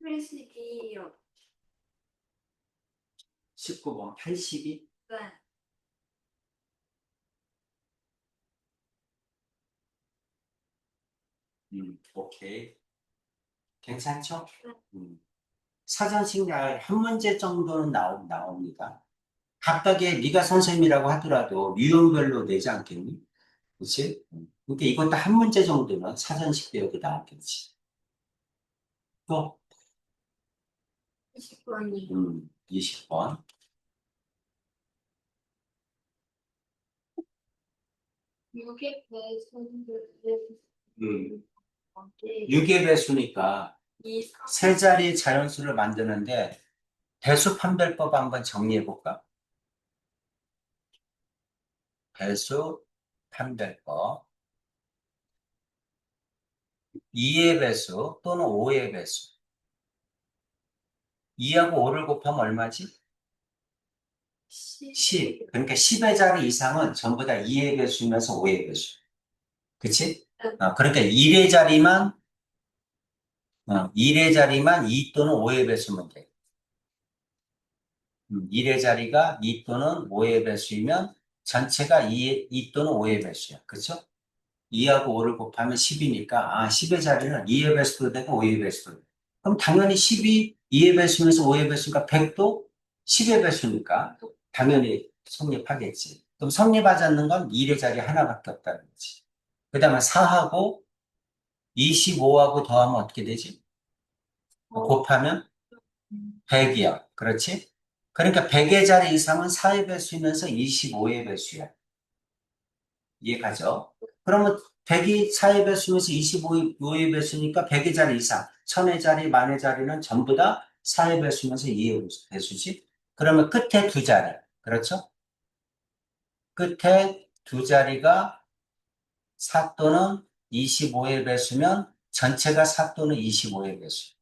82요. 19번 82? 네. 오케이. 괜찮죠? 네. 사전식 한 문제 정도는 나옵니다. 각각의 네가 선생님이라고 하더라도 유형별로 내지 않겠니? 그렇지? 그러니까 이것도 한 문제 정도는 사전식 배우고 나왔겠지. 또 20번이요. 20번. 6의 배수를 6의 배수니까 세 자리 자연수를 만드는데 배수 판별법 한번 정리해 볼까? 배수 판별법. 2의 배수 또는 5의 배수. 2하고 5를 곱하면 얼마지? 10. 그러니까 10의 자리 이상은 전부 다 2의 배수이면서 5의 배수. 그치? 그러니까 1의 자리만, 1의 자리만 2 또는 5의 배수면 돼. 1의 자리가 2 또는 5의 배수이면 전체가 2 또는 5의 배수야. 그쵸? 2하고 5를 곱하면 10이니까, 10의 자리는 2의 배수도 되고 5의 배수도 되고. 그럼 당연히 10이 2의 배수면서 5의 배수니까 100도 10의 배수니까 당연히 성립하겠지. 그럼 성립하지 않는 건 1의 자리 하나밖에 없다는 거지. 그 다음에 4하고 25하고 더하면 어떻게 되지? 곱하면 100이야. 그렇지? 그러니까 100의 자리 이상은 4의 배수이면서 25의 배수야. 이해가죠? 그러면 100이 4의 배수면서 25의 배수니까 100의 자리 이상, 1000의 자리, 만의 자리는 전부 다 4의 배수면서 2의 배수지? 그러면 끝에 두 자리. 그렇죠? 끝에 두 자리가 4 또는 25의 배수면 전체가 4 또는 25의 배수.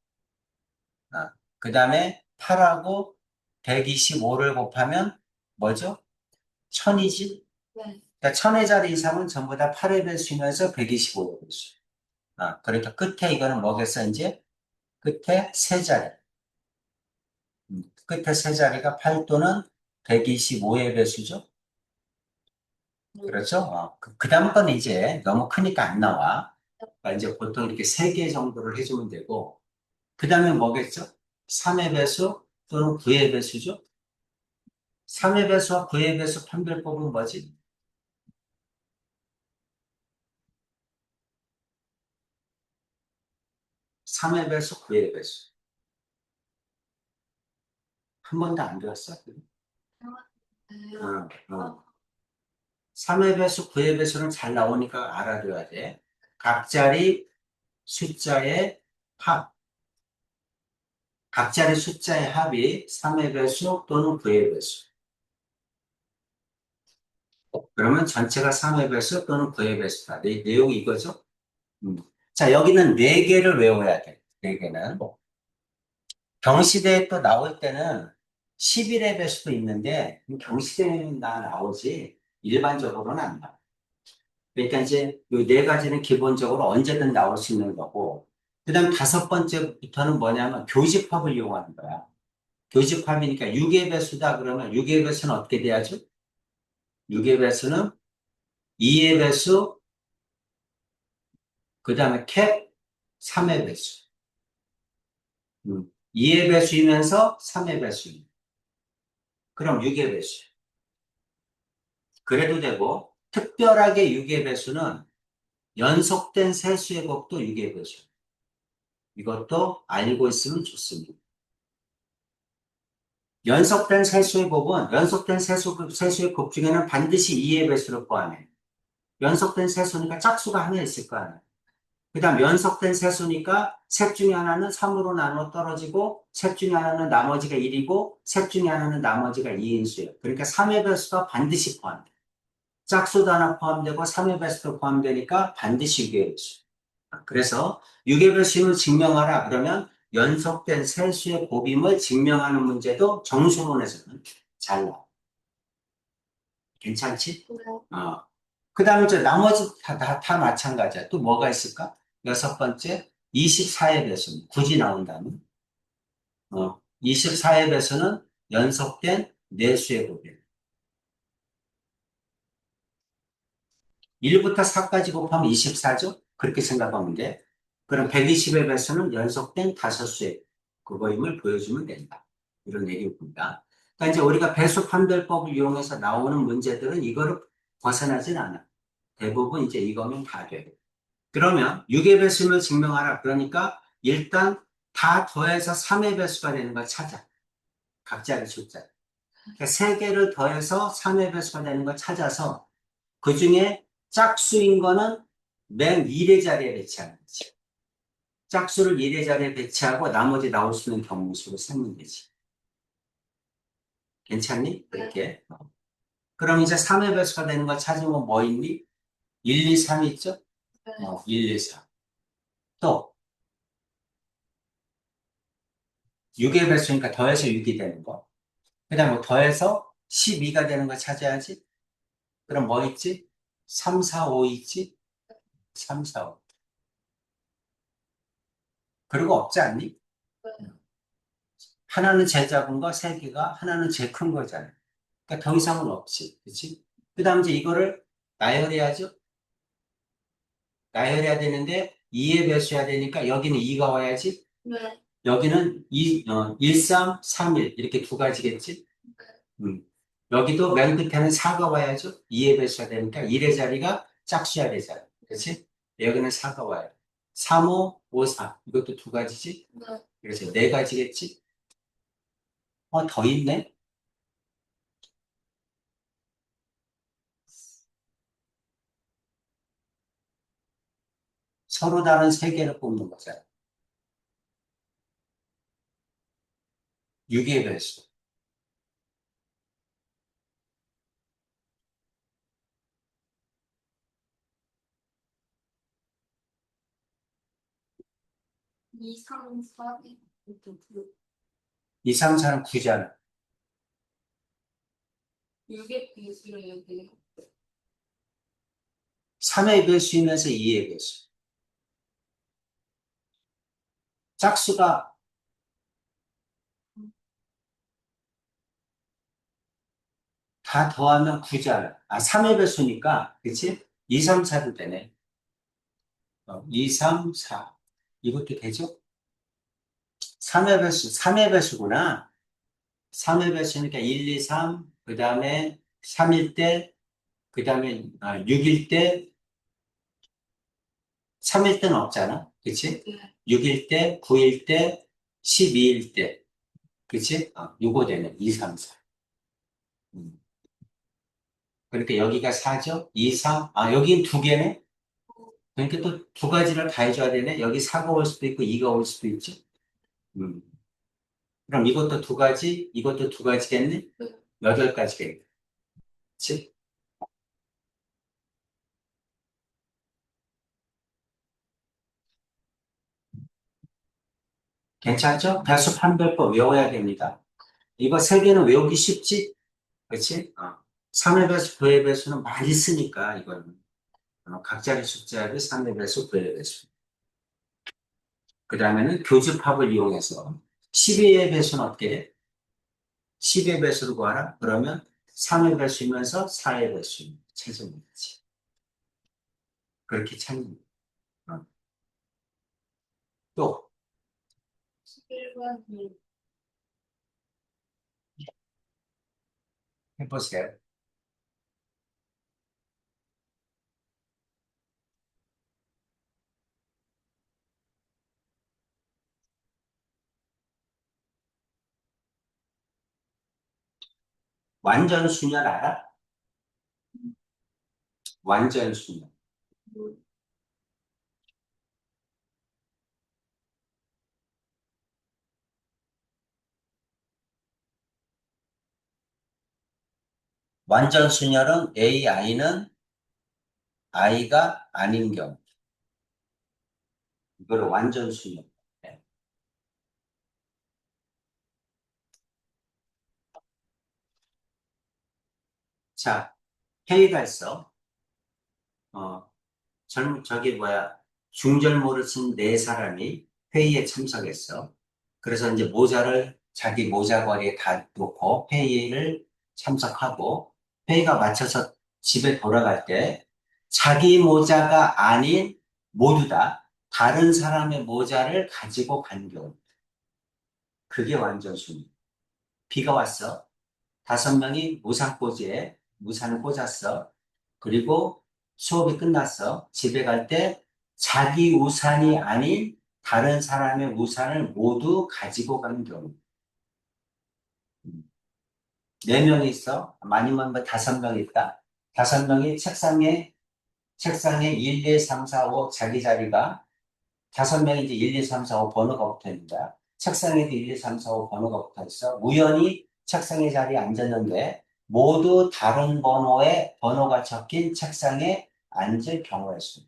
그 다음에 8하고 125를 곱하면 뭐죠? 1000이지? 네. 그러니까 1000의 자리 이상은 전부 다 8의 배수이면서 125의 배수. 그러니까 끝에 이거는 뭐겠어, 이제? 끝에 세 자리. 끝에 세 자리가 8 또는 125의 배수죠? 그렇죠? 그 다음 건 이제 너무 크니까 안 나와. 그러니까 이제 보통 이렇게 세 개 정도를 해주면 되고, 그 다음에 뭐겠죠? 3의 배수 또는 9의 배수죠? 3의 배수와 9의 배수 판별법은 뭐지? 3의 배수, 9의 배수. 한 번도 안 배웠어? 어, 어. 3의 배수, 9의 배수는 잘 나오니까 알아둬야 돼. 각자리 숫자의 합. 각자리 숫자의 합이 3의 배수 또는 9의 배수. 그러면 전체가 3의 배수 또는 9의 배수다. 내용이 이거죠? 자, 여기는 4개를 외워야 돼. 4개는. 경시대에 또 나올 때는 11의 배수도 있는데, 경시대에 나오지, 일반적으로는 안 나와. 그러니까 이제 이 네 가지는 기본적으로 언제든 나올 수 있는 거고, 그 다음 다섯 번째부터는 뭐냐면 교집합을 이용하는 거야. 교집합이니까 6의 배수다 그러면 6의 배수는 어떻게 돼야죠? 6의 배수는 2의 배수, 그 다음에 캡 3의 배수. 2의 배수이면서 3의 배수. 그럼 6의 배수. 그래도 되고, 특별하게 6의 배수는 연속된 세수의 곱도 6의 배수. 이것도 알고 있으면 좋습니다. 연속된 세수의 곱은 연속된 세수의 곱 중에는 반드시 2의 배수를 포함해. 연속된 세수니까 짝수가 하나 있을 거 아니야. 그 다음 연속된 세수니까 셋 중에 하나는 3으로 나눠 떨어지고 셋 중에 하나는 나머지가 1이고 셋 중에 하나는 나머지가 2인 수예요. 그러니까 3의 배수가 반드시 포함돼. 짝수도 하나 포함되고 3의 배수도 포함되니까 반드시 6의 배수. 그래서 6의 배수임을 증명하라 그러면 연속된 세수의 곱임을 증명하는 문제도 정수론에서는 잘 나와. 괜찮지? 그 다음에 나머지 다 마찬가지야. 또 뭐가 있을까? 여섯 번째, 24의 배수. 굳이 나온다면? 24의 배수는 연속된 내수의 곱이에요. 1부터 4까지 곱하면 24죠? 그렇게 생각하면 돼. 그럼 120의 배수는 연속된 다섯수의 그거임을 보여주면 된다. 이런 얘기입니다. 그러니까 이제 우리가 배수 판별법을 이용해서 나오는 문제들은 이거를 벗어나진 않아. 대부분 이제 이거면 다 돼. 그러면 6의 배수를 증명하라. 그러니까 일단 다 더해서 3의 배수가 되는 걸 찾아. 각자의 숫자. 그러니까 3개를 더해서 3의 배수가 되는 걸 찾아서 그 중에 짝수인 거는 맨 1의 자리에 배치하는 거지. 짝수를 1의 자리에 배치하고 나머지 나올 수 있는 경우수로 세면 되지. 괜찮니? 그렇게. 그럼 이제 3의 배수가 되는 걸 찾으면 뭐 있니? 1, 2, 3 있죠? 1, 2, 3. 또 6의 배수니까 더해서 6이 되는 거. 그 다음에 뭐 더해서 12가 되는 거 찾아야지. 그럼 뭐 있지? 3, 4, 5 있지? 3, 4, 5. 그리고 없지 않니? 하나는 제일 작은 거, 3개가 하나는 제일 큰 거잖아요. 그러니까 더 이상은 없지. 그치? 그 다음 이제 이거를 나열해야죠? 나열해야 되는데 2에 배수해야 되니까 여기는 2가 와야지. 네. 여기는 1, 3, 3, 1 이렇게 두 가지겠지? 여기도 맨 끝에는 4가 와야죠? 2에 배수해야 되니까 1의 자리가 짝수야 되잖아. 그치? 여기는 4가 와요. 3, 5, 5, 4 이것도 두 가지지? 네. 그래서 네 가지겠지? 더 있네? 서로 다른 세 개를 뽑는 거잖아. 6의 배수. 2, 3, 4, 2, 3, 4는 9잖아. 6의 배수를 해야 돼요. 3의 배수이면서 2의 배수. 짝수가 다 더하면 9잖아. 3의 배수니까, 그치? 2, 3, 4도 되네. 2, 3, 4. 이것도 되죠? 3의 배수, 3의 배수구나. 3의 배수니까 1, 2, 3, 그 다음에 3일 때, 그 다음에 6일 때, 3일 때는 없잖아. 그치? 네. 6일 때, 9일 때, 12일 때. 그치? 요거 되네. 2, 3, 4. 음. 그러니까 여기가 4죠? 2, 4. 여긴 두 개네? 그러니까 또 두 가지를 다 해줘야 되네? 여기 4가 올 수도 있고 2가 올 수도 있지? 음. 그럼 이것도 두 가지, 이것도 두 가지겠네? 네. 8가지겠네. 그치? 괜찮죠? 배수 판별법 외워야 됩니다. 이거 세 개는 외우기 쉽지? 그치? 3의 배수, 9의 배수는 많이 쓰니까, 이거는. 각자의 숫자를 3의 배수, 9의 배수. 그 다음에는 교집합을 이용해서 12의 배수는 어떻게 해? 10의 배수를 구하라? 그러면 3의 배수이면서 4의 배수 찾으면 되지. 그렇게 찾는 거야. 또 11번 해보세요. 완전수열 알아? 완전수열. 완전수열은 AI는 I가 아닌 경우. 이거를 완전수열. 네. 자, 회의가 있어. 저기 중절모를 쓴 네 사람이 회의에 참석했어. 그래서 이제 자기 모자걸이에 다 놓고 회의를 참석하고 회의가 마쳐서 집에 돌아갈 때 자기 모자가 아닌 모두 다 다른 사람의 모자를 가지고 간 경우. 그게 완전 순위. 비가 왔어. 5명이 우산꽂이에 우산을 꽂았어. 그리고 수업이 끝났어. 집에 갈 때 자기 우산이 아닌 다른 사람의 우산을 모두 가지고 가는 경우. 4명이 있어. 많으면 뭐 5명 있다. 5명이 책상에 1, 2, 3, 4, 5 자기 자리가 5명이 이제 1, 2, 3, 4, 5 번호가 붙어 있는 거야. 책상에도 1, 2, 3, 4, 5 번호가 붙어 있어. 우연히 책상의 자리에 앉았는데 모두 다른 번호의 번호가 적힌 책상에 앉을 경우의 수.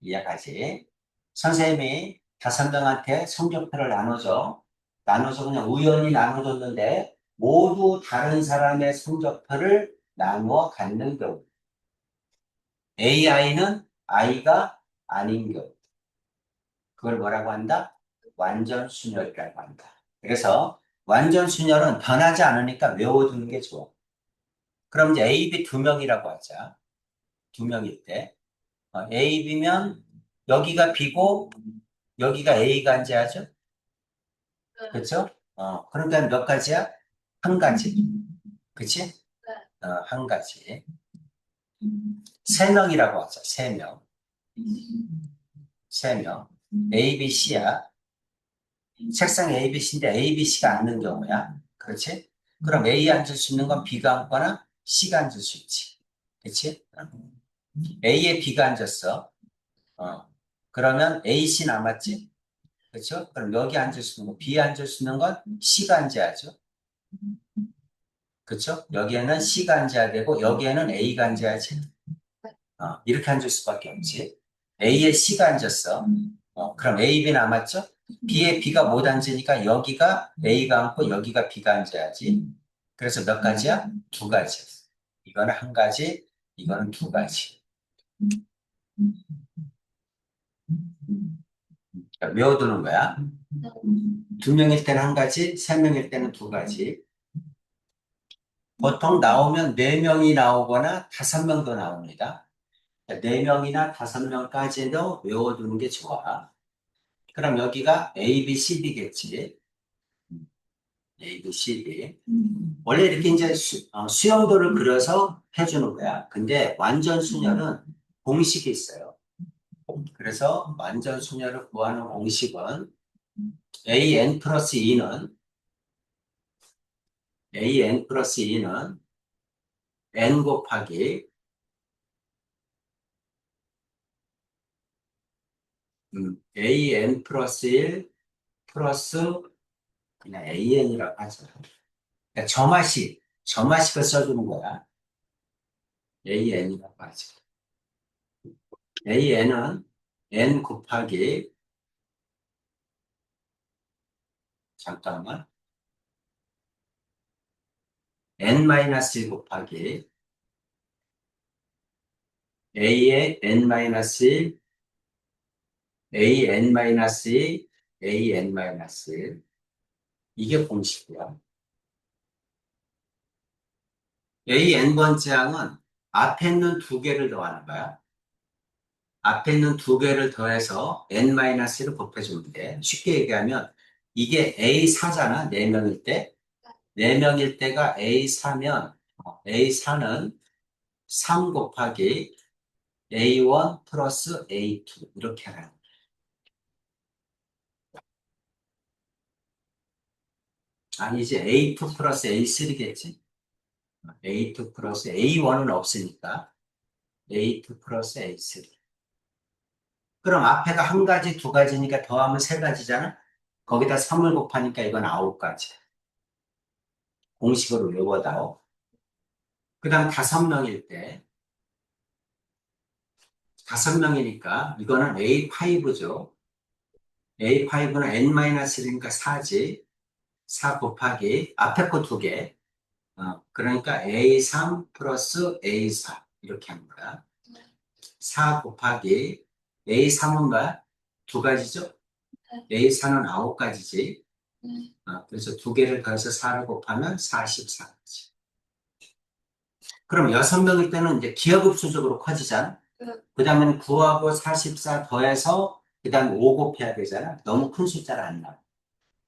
이해가지? 선생님이 5명한테 성적표를 나눠줘. 나눠서 그냥 우연히 나눠줬는데 모두 다른 사람의 성적표를 나누어 갖는 경우. AI는 I가 아닌 경우. 그걸 뭐라고 한다? 완전순열이라고 한다. 그래서 완전순열은 변하지 않으니까 외워두는 게 좋아. 그럼 이제 A, B 2명이라고 하자. 2명일 때. A, B면 여기가 B고 여기가 A가 앉아야죠. 그렇죠? 그러니까 몇 가지야? 한 가지. 그치? 한 가지. 3명이라고 하자. 3명. 3명. A, B, C야. 책상 A, B, C인데 A, B, C가 앉는 경우야. 그렇지? 그럼 A 앉을 수 있는 건 B가 앉거나 C가 앉을 수 있지. 그렇지? A에 B가 앉았어. 그러면 A, C 남았지? 그렇죠? 그럼 여기 앉을 수 있는 거, B에 앉을 수 있는 건 C가 앉아야죠. 그렇죠? 여기에는 C가 앉아야 되고 여기에는 A가 앉아야지. 이렇게 앉을 수밖에 없지. A에 C가 앉았어. 그럼 A, B 남았죠? B에 B가 못 앉으니까 여기가 A가 앉고 여기가 B가 앉아야지. 그래서 몇 가지야? 2가지. 이거는 한 가지, 이거는 2가지. 외워두는 거야. 2명일 때는 한 가지, 3명일 때는 2가지. 보통 나오면 4명이 나오거나 5명도 나옵니다. 4명이나 5명까지도 외워두는 게 좋아. 그럼 여기가 A, B, C, D겠지. A, B, C, D. 원래 이렇게 이제 수영도를 그려서 해주는 거야. 근데 완전 순열은 공식이 있어요. 그래서 완전 순열을 구하는 공식은 AN 플러스 2는 AN 플러스 2는 N 곱하기 AN 플러스 1 플러스 그냥 AN이라고 하죠. 그러니까 점화식을 써주는 거야. AN이라고 하죠. AN은 N 곱하기 잠깐만 N-1 곱하기 A의 N-1 AN-2 AN-1 이게 공식이야. AN 번째 항은 앞에 있는 2개를 더하는 거야. 앞에 있는 2개를 더해서 N-를 곱해주면 돼. 쉽게 얘기하면 이게 A4잖아. 4명일 때. 4명일 때가 A4면 A4는 3 곱하기 A1 플러스 A2 이렇게 하는 거야. 아니지 A2 플러스 A3겠지? A2 플러스 A1은 없으니까 A2 플러스 A3. 그럼 앞에가 한 가지, 2가지니까 더하면 3가지잖아? 거기다 3을 곱하니까 이건 9가지. 공식으로 외워다오. 그 다음 5명일 때, 5명이니까 이거는 A5죠. A5는 N-1이니까 4지. 4 곱하기 앞에 거 2개. 그러니까 A3 플러스 A4 이렇게 하는 거야. 4 곱하기 A3은 뭐야? 2가지죠? A4는 9가지지. 네. 그래서 두 개를 더해서 4를 곱하면 44가지. 그럼 6명일 때는 이제 기하급수적으로 커지잖아. 네. 그 다음에는 9하고 44 더해서 그 다음에 5 곱해야 되잖아. 너무 큰 숫자가 안 나와.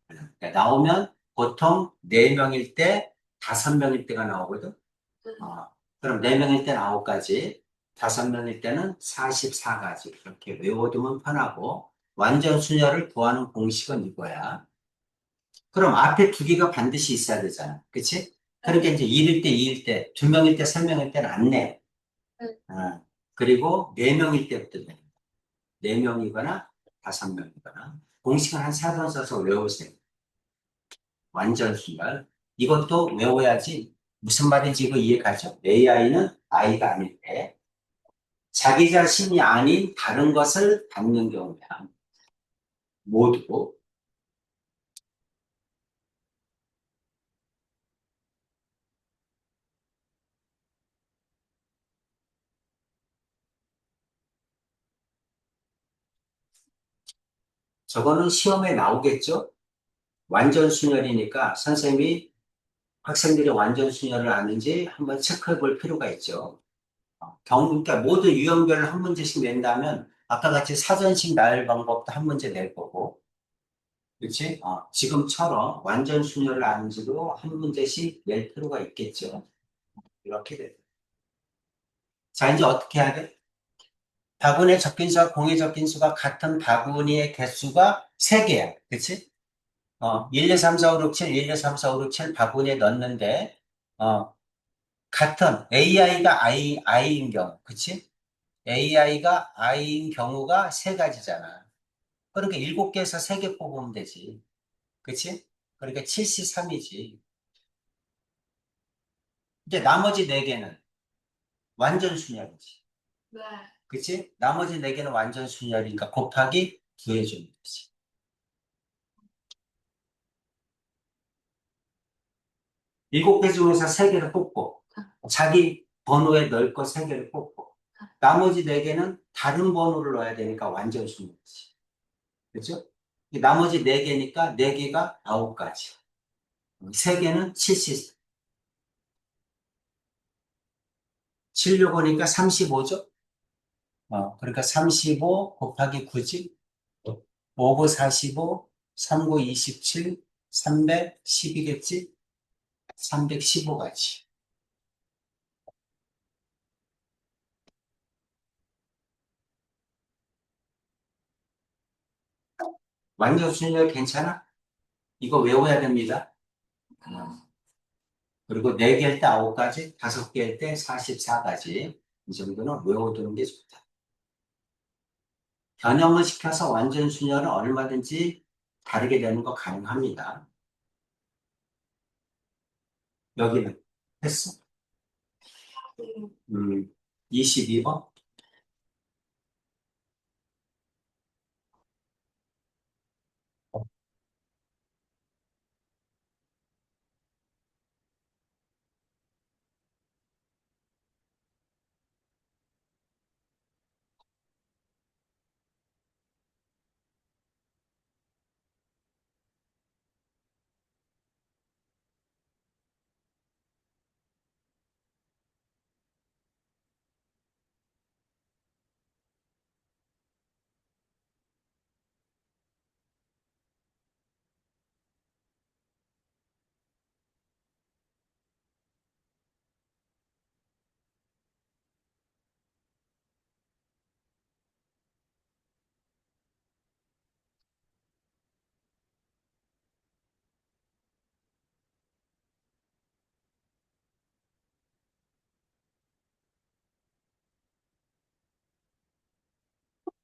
그러니까 나오면 보통 4명일 때, 5명일 때가 나오거든. 그럼 4명일 때는 9가지, 5명일 때는 44가지. 이렇게 외워두면 편하고, 완전 수녀를 구하는 공식은 이거야. 그럼 앞에 두 개가 반드시 있어야 되잖아. 그치? 그러니까 이제 1일 때, 2일 때, 2명일 때, 3명일 때는 안 내. 네. 그리고 4명일 때부터 내. 4명이거나 5명이거나. 공식은 한 4번 써서 외우세요. 완전 순열. 이것도 외워야지. 무슨 말인지 이거 이해가죠? AI는 I가 아닐 때 자기 자신이 아닌 다른 것을 받는 경우야. 모두. 저거는 시험에 나오겠죠? 완전 순열이니까 선생님이 학생들이 완전 순열을 아는지 한번 체크해 볼 필요가 있죠. 그러니까 모든 유형별로 한 문제씩 낸다면 아까 같이 사전식 나열 방법도 한 문제 낼 거고, 그렇지? 지금처럼 완전 순열을 아는지도 한 문제씩 낼 필요가 있겠죠. 이렇게 돼. 자, 이제 어떻게 해야 돼? 바구니에 적힌 수와 공에 적힌 수가 같은 바구니의 개수가 3개야. 그치? 1, 2, 3, 4, 5, 6, 7, 1, 2, 3, 4, 5, 6, 7 바구니에 넣었는데, 같은 AI가 I인 경우, 그치? AI가 I인 경우가 3가지잖아. 그러니까 7개에서 3개 뽑으면 되지. 그치? 그러니까 73이지. 이제 나머지 4개는 완전 순열이지. 네. 그치? 나머지 4개는 완전 순열이니까 곱하기 2 해주면 되지. 7개 중에서 3개를 뽑고, 자기 번호에 넣을 거 3개를 뽑고, 나머지 4개는 다른 번호를 넣어야 되니까 완전 순열이지. 그죠? 나머지 4개니까 4개가 9가지. 3개는 70. 7려보니까 35죠? 그러니까 35 곱하기 9지? 5구 45, 3구 27, 310이겠지? 315가지. 완전 순열 괜찮아? 이거 외워야 됩니다. 그리고 4개일 때 9가지, 5개일 때 44가지. 이 정도는 외워두는 게 좋다. 변형을 시켜서 완전 순열은 얼마든지 다르게 되는 거 가능합니다. 여기는 했어. 22번.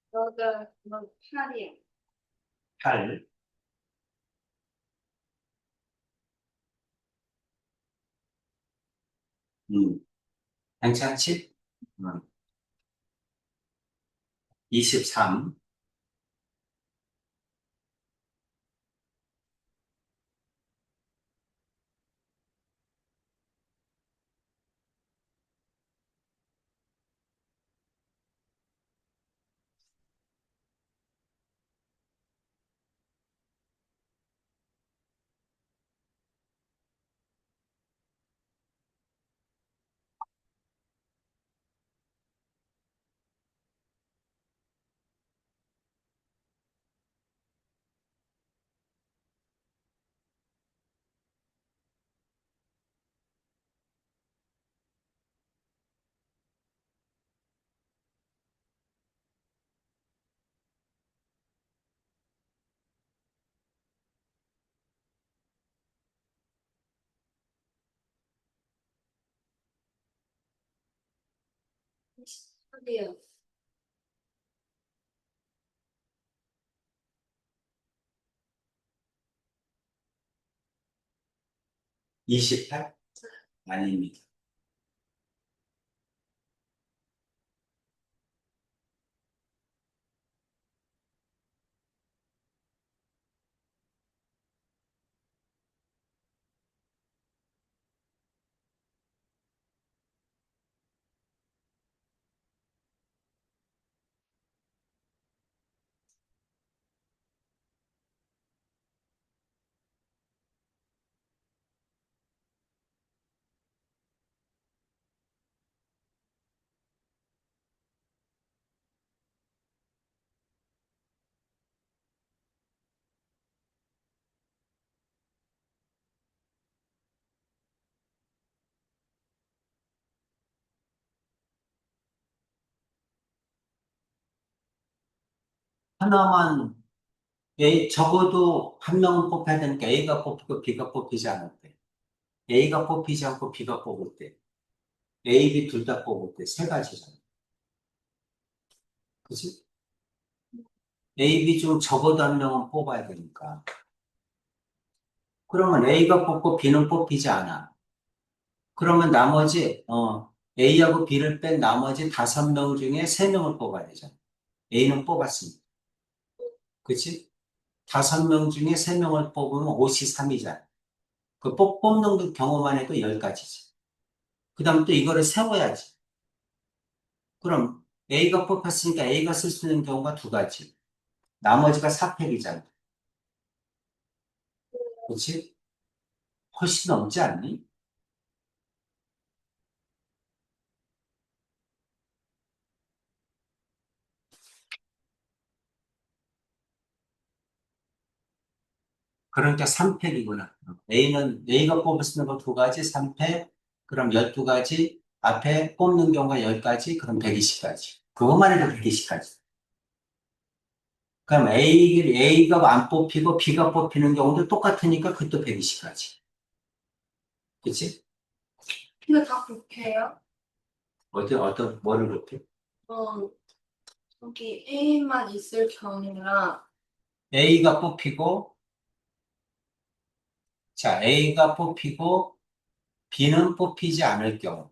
너가 너 팔이야. 8. 괜찮지? 음, 23. 24개요. 28? 아닙니다. 하나만, 적어도 한 명은 뽑혀야 되니까 A가 뽑히고 B가 뽑히지 않을 때. A가 뽑히지 않고 B가 뽑을 때. A, B 둘 다 뽑을 때. 세 가지잖아. 그치? A, B 중 적어도 한 명은 뽑아야 되니까. 그러면 A가 뽑고 B는 뽑히지 않아. 그러면 나머지, A하고 B를 뺀 나머지 5명 중에 3명을 뽑아야 되잖아. A는 뽑았으니까. 그치? 5명 중에 3명을 뽑으면 5시 3이잖아. 그 뽑는 경우만 해도 10가지지. 그 다음 또 이거를 세워야지. 그럼 A가 뽑혔으니까 A가 쓸 수 있는 경우가 2가지. 나머지가 4팩이잖아. 그치? 훨씬 넘지 않니? 그러니까 3팩이구나. A가 뽑을 수 있는 거 2가지, 3팩, 그럼 12가지, 앞에 뽑는 경우가 10가지, 그럼 120가지. 그것만 해도 120가지. 그럼 A가 안 뽑히고 B가 뽑히는 경우도 똑같으니까 그것도 120가지. 그치? 이거 다 복해요? 뭐를 뽑혀? 어, 여기 A만 있을 경우랑, A가 뽑히고, 자, A가 뽑히고, B는 뽑히지 않을 경우.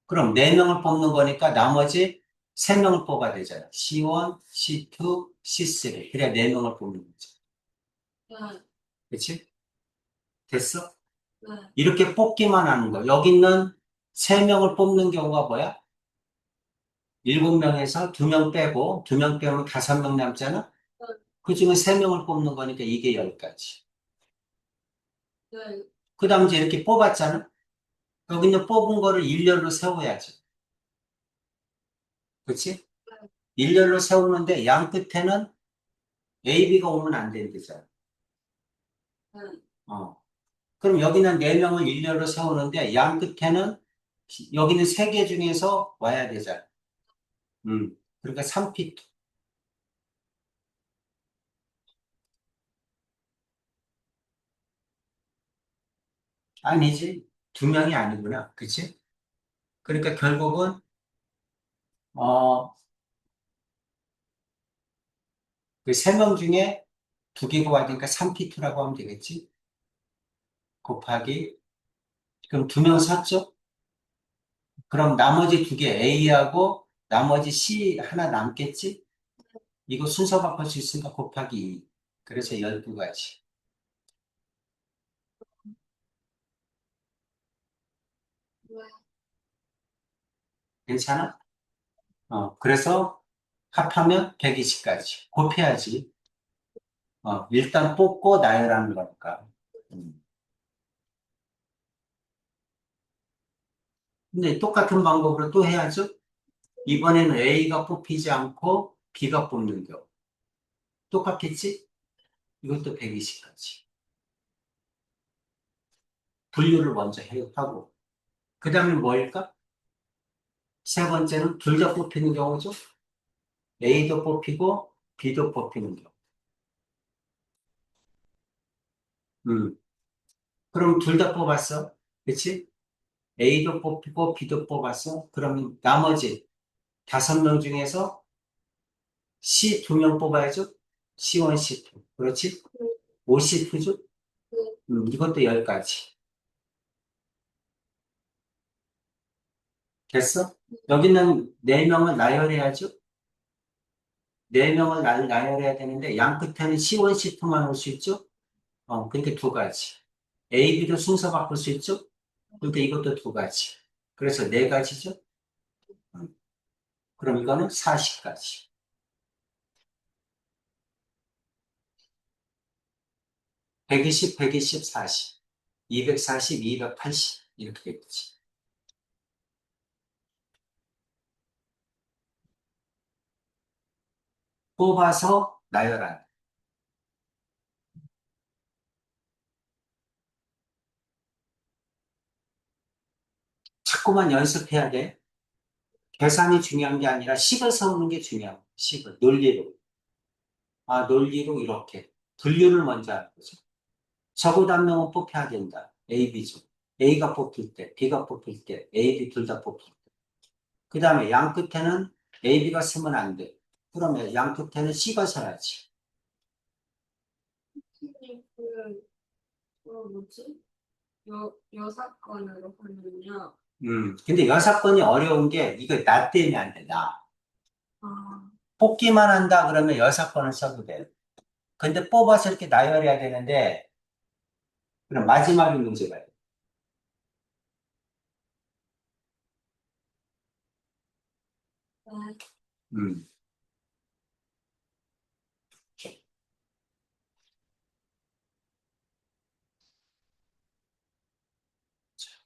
그럼 4명을 뽑는 거니까 나머지 3명을 뽑아야 되잖아. C1, C2, C3. 그래야 4명을 뽑는 거지. 네, 그치? 됐어? 네, 이렇게 뽑기만 하는 거. 여기 있는 3명을 뽑는 경우가 뭐야? 7명에서 2명 빼고, 2명 빼면 5명 남잖아? 그 중에 3명을 뽑는 거니까 이게 10가지. 네, 그 다음 이제 이렇게 뽑았잖아? 여기 있는 뽑은 거를 일렬로 세워야지. 그치? 일렬로 세우는데 양 끝에는 A, B가 오면 안 된대잖아. 네, 어. 그럼 여기는 4명을 일렬로 세우는데 양 끝에는 여기는 3개 중에서 와야 되잖아. 그러니까 3피트. 아니지. 2명이 아니구나. 그치? 그러니까 결국은, 어, 그 3명 중에 2개가 와야 되니까 3피트라고 하면 되겠지? 곱하기. 그럼 2명 샀죠? 그럼 나머지 2개 A하고 나머지 C 하나 남겠지? 이거 순서 바꿀 수 있으니까 곱하기 2. 그래서 12가지. 네. 괜찮아? 그래서 합하면 120가지. 곱해야지. 일단 뽑고 나열하는 거니까. 음. 근데 똑같은 방법으로 또 해야죠. 이번에는 A가 뽑히지 않고 B가 뽑는 경우. 똑같겠지? 이것도 120가지. 분류를 먼저 하고. 그 다음에 뭐일까? 세 번째는 둘 다 뽑히는 경우죠. A도 뽑히고 B도 뽑히는 경우. 음. 그럼 둘 다 뽑았어. 그치? A도 뽑히고 B도 뽑았어. 그러면 나머지 5명 중에서 C 2명 뽑아야죠. C1, C2. 그렇지? 네. 50죠? 네. 이것도 10가지. 됐어? 여기는 4명을 나열해야죠? 4명을 나열해야 되는데, 양 끝에는 C1, C2만 올 수 있죠? 그러니까 2가지. A, B도 순서 바꿀 수 있죠? 그러니까 이것도 2가지. 그래서 4가지죠? 그럼 이거는 40가지. 120, 120, 40. 240, 280. 이렇게 되겠지. 뽑아서 나열한. 자꾸만 연습해야 돼. 계산이 중요한 게 아니라 식을 세우는 게 중요해. 식을. 논리로. 논리로 이렇게. 분류를 먼저 하는 거죠. 적어도 한 명은 뽑혀야 된다. A, B죠. A가 뽑힐 때, B가 뽑힐 때, A, B 둘 다 뽑힐 때. 그 다음에 양 끝에는 A, B가 쓰면 안 돼. 그러면 양 끝에는 C가 서야지. 선생님, 뭐지? 여사건으로 하면요. 근데 여사건이 어려운 게 이거 나 때문에 안 돼, 나. 아, 뽑기만 한다 그러면 여사건을 써도 돼. 근데 뽑아서 이렇게 나열해야 되는데, 그럼 마지막에 문제가 돼. 네. 음.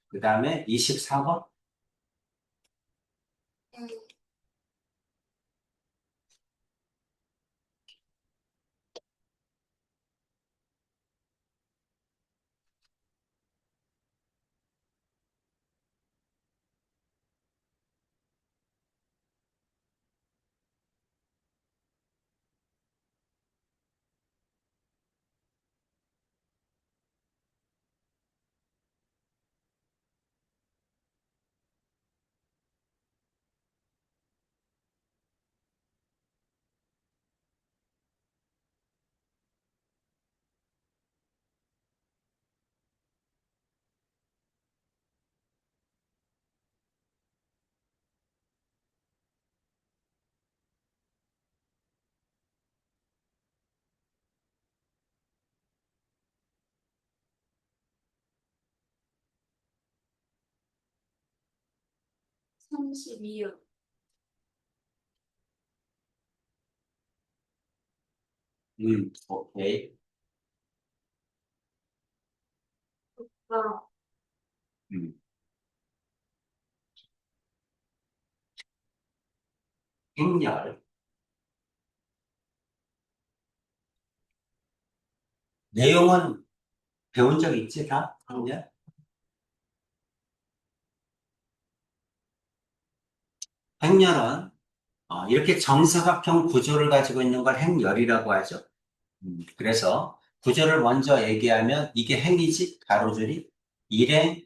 그 다음에 24번. 네. 삼십이요. 오케이. 아, 음. 행렬. 내용은 배운 적 있지, 다? 행렬? 행렬은 이렇게 정사각형 구조를 가지고 있는 걸 행렬이라고 하죠. 그래서 구조를 먼저 얘기하면 이게 행이지, 가로줄이. 일행,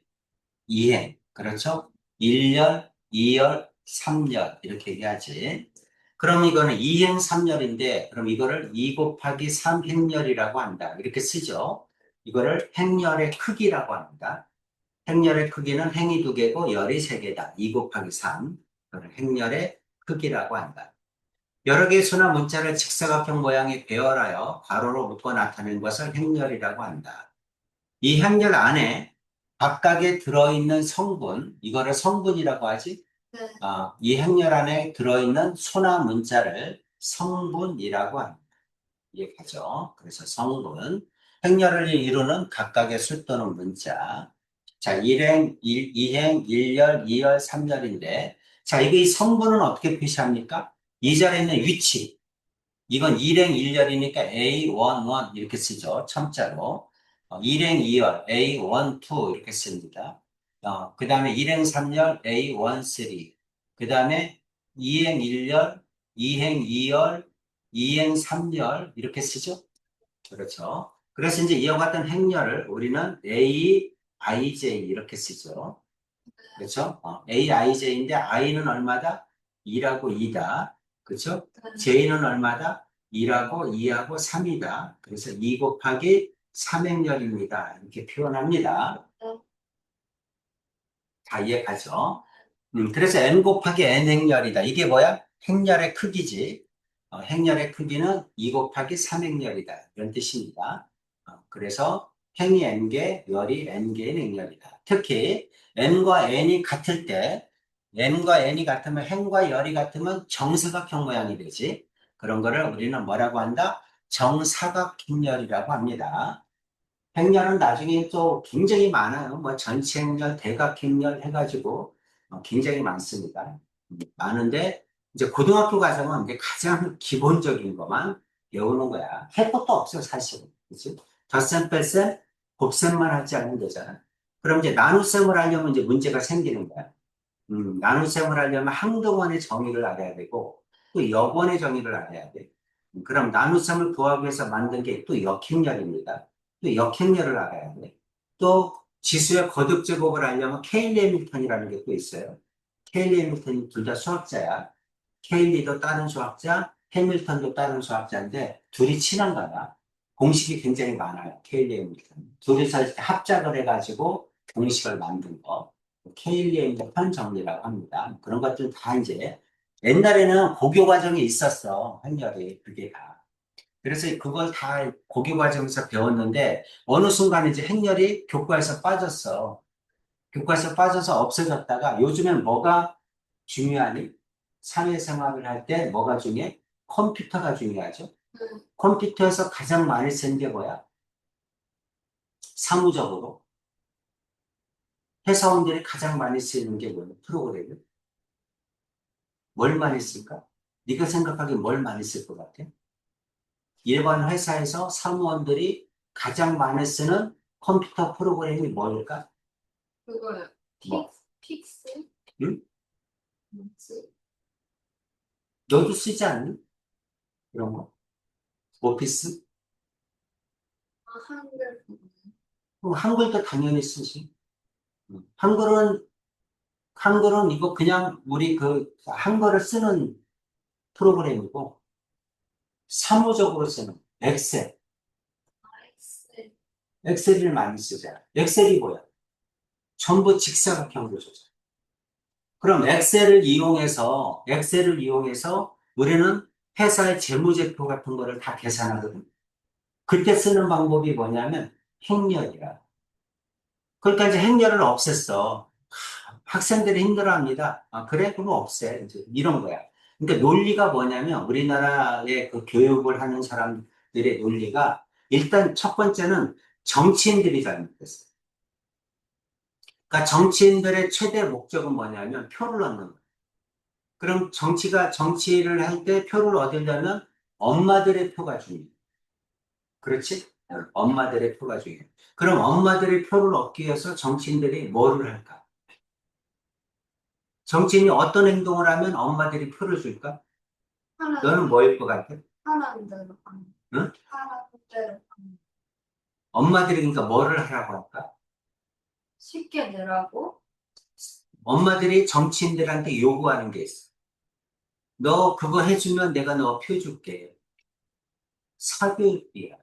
이행. 그렇죠? 1열, 2열, 3열. 이렇게 얘기하지. 그럼 이거는 이행 3열인데, 그럼 이거를 2 곱하기 3 행렬이라고 한다. 이렇게 쓰죠. 이거를 행렬의 크기라고 합니다. 행렬의 크기는 행이 2개고 열이 3개다. 2 곱하기 3. 그걸 행렬의 크기라고 한다. 여러 개의 수나 문자를 직사각형 모양에 배열하여 괄호로 묶어 나타낸 것을 행렬이라고 한다. 이 행렬 안에 각각에 들어있는 성분, 이거를 성분이라고 하지? 네. 이 행렬 안에 들어있는 수나 문자를 성분이라고 합니다. 이해가죠? 그래서 성분. 행렬을 이루는 각각의 수 또는 문자. 자, 1행, 2행, 1열, 2열, 3열인데, 자, 이게 이 성분은 어떻게 표시합니까? 이 자리에 있는 위치. 이건 1행 1열이니까 A11 이렇게 쓰죠. 첨자로. 1행 2열 A12 이렇게 씁니다. 그 다음에 1행 3열 A13. 그 다음에 2행 1열, 2행 2열, 2행 3열 이렇게 쓰죠. 그렇죠. 그래서 이제 이와 같은 행렬을 우리는 A, IJ 이렇게 쓰죠. 그렇죠? A, I, J인데 I는 얼마다? 2라고 2다. 그렇죠? 네. J는 얼마다? 2라고 2하고 3이다. 그래서 2 곱하기 3행렬입니다. 이렇게 표현합니다. 네. 다 이해가죠? 그래서 n 곱하기 n 행렬이다. 이게 뭐야? 행렬의 크기지. 행렬의 크기는 2 곱하기 3행렬이다. 이런 뜻입니다. 그래서 행이 n개, 열이 n개인 행렬이다. 특히 n과 n이 같을 때 n과 n이 같으면 행과 열이 같으면 정사각형 모양이 되지. 그런 거를 우리는 뭐라고 한다? 정사각행렬이라고 합니다. 행렬은 나중에 또 굉장히 많아요. 뭐 전체 행렬, 대각 행렬 해가지고 굉장히 많습니다. 많은데 이제 고등학교 과정은 이제 가장 기본적인 것만 배우는 거야. 할 것도 없어 사실은. 그치? 덧셈, 뺄셈, 곱셈만 하지 않으면 되잖아. 그럼 이제 나눗셈을 하려면 이제 문제가 생기는 거야. 나눗셈을 하려면 항등원의 정의를 알아야 되고 또 역원의 정의를 알아야 돼. 그럼 나눗셈을 구하기 위해서 만든 게 또 역행렬입니다. 또 역행렬을 알아야 돼. 또 지수의 거듭 제곱을 하려면 케일리 해밀턴이라는 게 또 있어요. 케일리 해밀턴이 둘 다 수학자야. 케일리도 다른 수학자, 해밀턴도 다른 수학자인데 둘이 친한 거야. 공식이 굉장히 많아요. 케일리 해밀턴. 둘이서 이렇게 합작을 해가지고 공식을 만든 거. 케일리의 편 정리라고 합니다. 그런 것들 다 이제 옛날에는 고교 과정이 있었어. 행렬이 그게 다. 그래서 그걸 다 고교 과정에서 배웠는데 어느 순간 이제 행렬이 교과에서 빠졌어. 교과에서 빠져서 없어졌다가 요즘엔 뭐가 중요하니? 사회생활을 할 때 뭐가 중요해? 컴퓨터가 중요하죠. 컴퓨터에서 가장 많이 쓰는 게 뭐야? 사무적으로. 회사원들이 가장 많이 쓰는 게 뭐야? 프로그램을. 뭘 많이 쓸까? 네가 생각하기에 뭘 많이 쓸 것 같아? 일반 회사에서 사무원들이 가장 많이 쓰는 컴퓨터 프로그램이 뭘까? 그거요. 뭐? 픽스? 응? 뭐지? 너도 쓰지 않니? 그런 거? 오피스? 아, 한글. 그럼 한글도 당연히 쓰지. 한글은, 한글은 이거 그냥 우리 그 한글을 쓰는 프로그램이고, 사무적으로 쓰는 엑셀. 엑셀. 엑셀을 많이 쓰잖아. 엑셀이 뭐야? 전부 직사각형으로 줘. 그럼 엑셀을 이용해서 우리는 회사의 재무제표 같은 거를 다 계산하거든. 그때 쓰는 방법이 뭐냐면 행렬이야. 그러니까 이제 행렬을 없앴어. 학생들이 힘들어합니다. 아, 그래? 그럼 없애. 이제 이런 거야. 그러니까 논리가 뭐냐면 우리나라의 그 교육을 하는 사람들의 논리가 일단 첫 번째는 정치인들이 잘못됐어. 그러니까 정치인들의 최대 목적은 뭐냐면 표를 얻는 거야. 그럼 정치를 할 때 표를 얻으려면 엄마들의 표가 중요해. 그렇지? 엄마들의 표가 중요해. 그럼 엄마들의 표를 얻기 위해서 정치인들이 뭐를 할까? 정치인이 어떤 행동을 하면 엄마들이 표를 줄까? 너는 뭐일 것 같아? 하라는 대로 하는. 응? 하라는 대로 하는. 엄마들이 그러니까 뭐를 하라고 할까? 쉽게 내라고? 엄마들이 정치인들한테 요구하는 게 있어. 너 그거 해주면 내가 너 표 줄게. 사교육비야.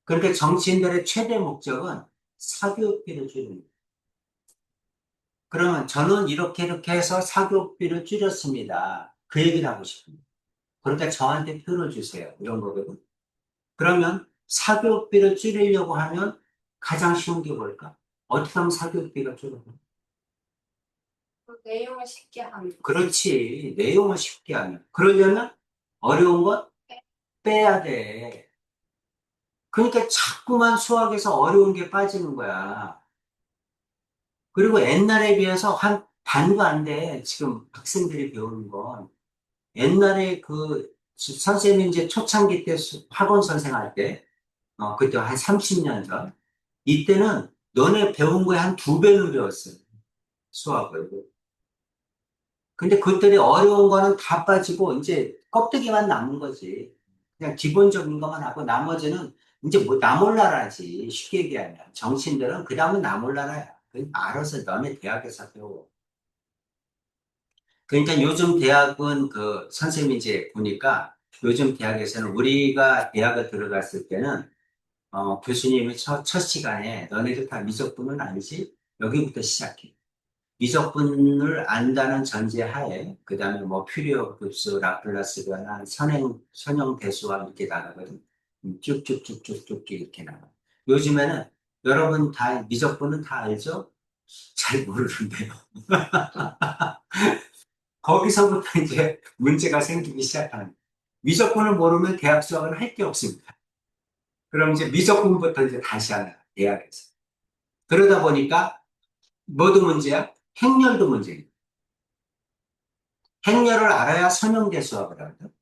그러니까 정치인들의 최대 목적은 사교육비를 줄이는 거야. 그러면 저는 이렇게 해서 사교육비를 줄였습니다. 그 얘기를 하고 싶습니다. 그러니까 저한테 표를 주세요. 이런 거거든. 그러면 사교육비를 줄이려고 하면 가장 쉬운 게 뭘까? 어떻게 하면 사교육비가 줄어요? 그 내용을 쉽게 하는. 그렇지. 내용을 쉽게 하면. 그러려면 어려운 건 빼야 돼. 그러니까 자꾸만 수학에서 어려운 게 빠지는 거야. 그리고 옛날에 비해서 한 반도 안 돼. 지금 학생들이 배우는 건. 옛날에 그 선생님이 이제 초창기 때 학원 선생할 때, 그때 한 30년 전. 이때는 너네 배운 거에 한 두 배는 배웠어요. 수학을. 근데 그들이 어려운 거는 다 빠지고 이제 껍데기만 남은 거지. 그냥 기본적인 것만 하고 나머지는 이제 뭐 나몰라라지. 쉽게 얘기하면. 정신들은 그 다음은 나몰라라야. 알아서 너네 대학에서 배워. 그러니까 요즘 대학은 그 선생님이 이제 보니까 요즘 대학에서는 우리가 대학을 들어갔을 때는 교수님이 첫 시간에 너네들 다 미적분은 알지? 여기부터 시작해. 미적분을 안다는 전제하에 그다음에 뭐 퓨리어 급수, 라플라스가 선형 대수와 이렇게 나가거든. 쭉쭉쭉쭉쭉 이렇게 나가. 요즘에는 여러분 다 미적분은 다 알죠? 잘 모르는데요. 거기서부터 이제 문제가 생기기 시작하는 거예요. 미적분을 모르면 대학 수학은 할 게 없습니다. 그럼 이제 미적분부터 이제 다시 하는 거예요, 대학에서. 그러다 보니까 뭐도 문제야? 행렬도 문제예요. 행렬을 알아야 선형대수학을 하거든.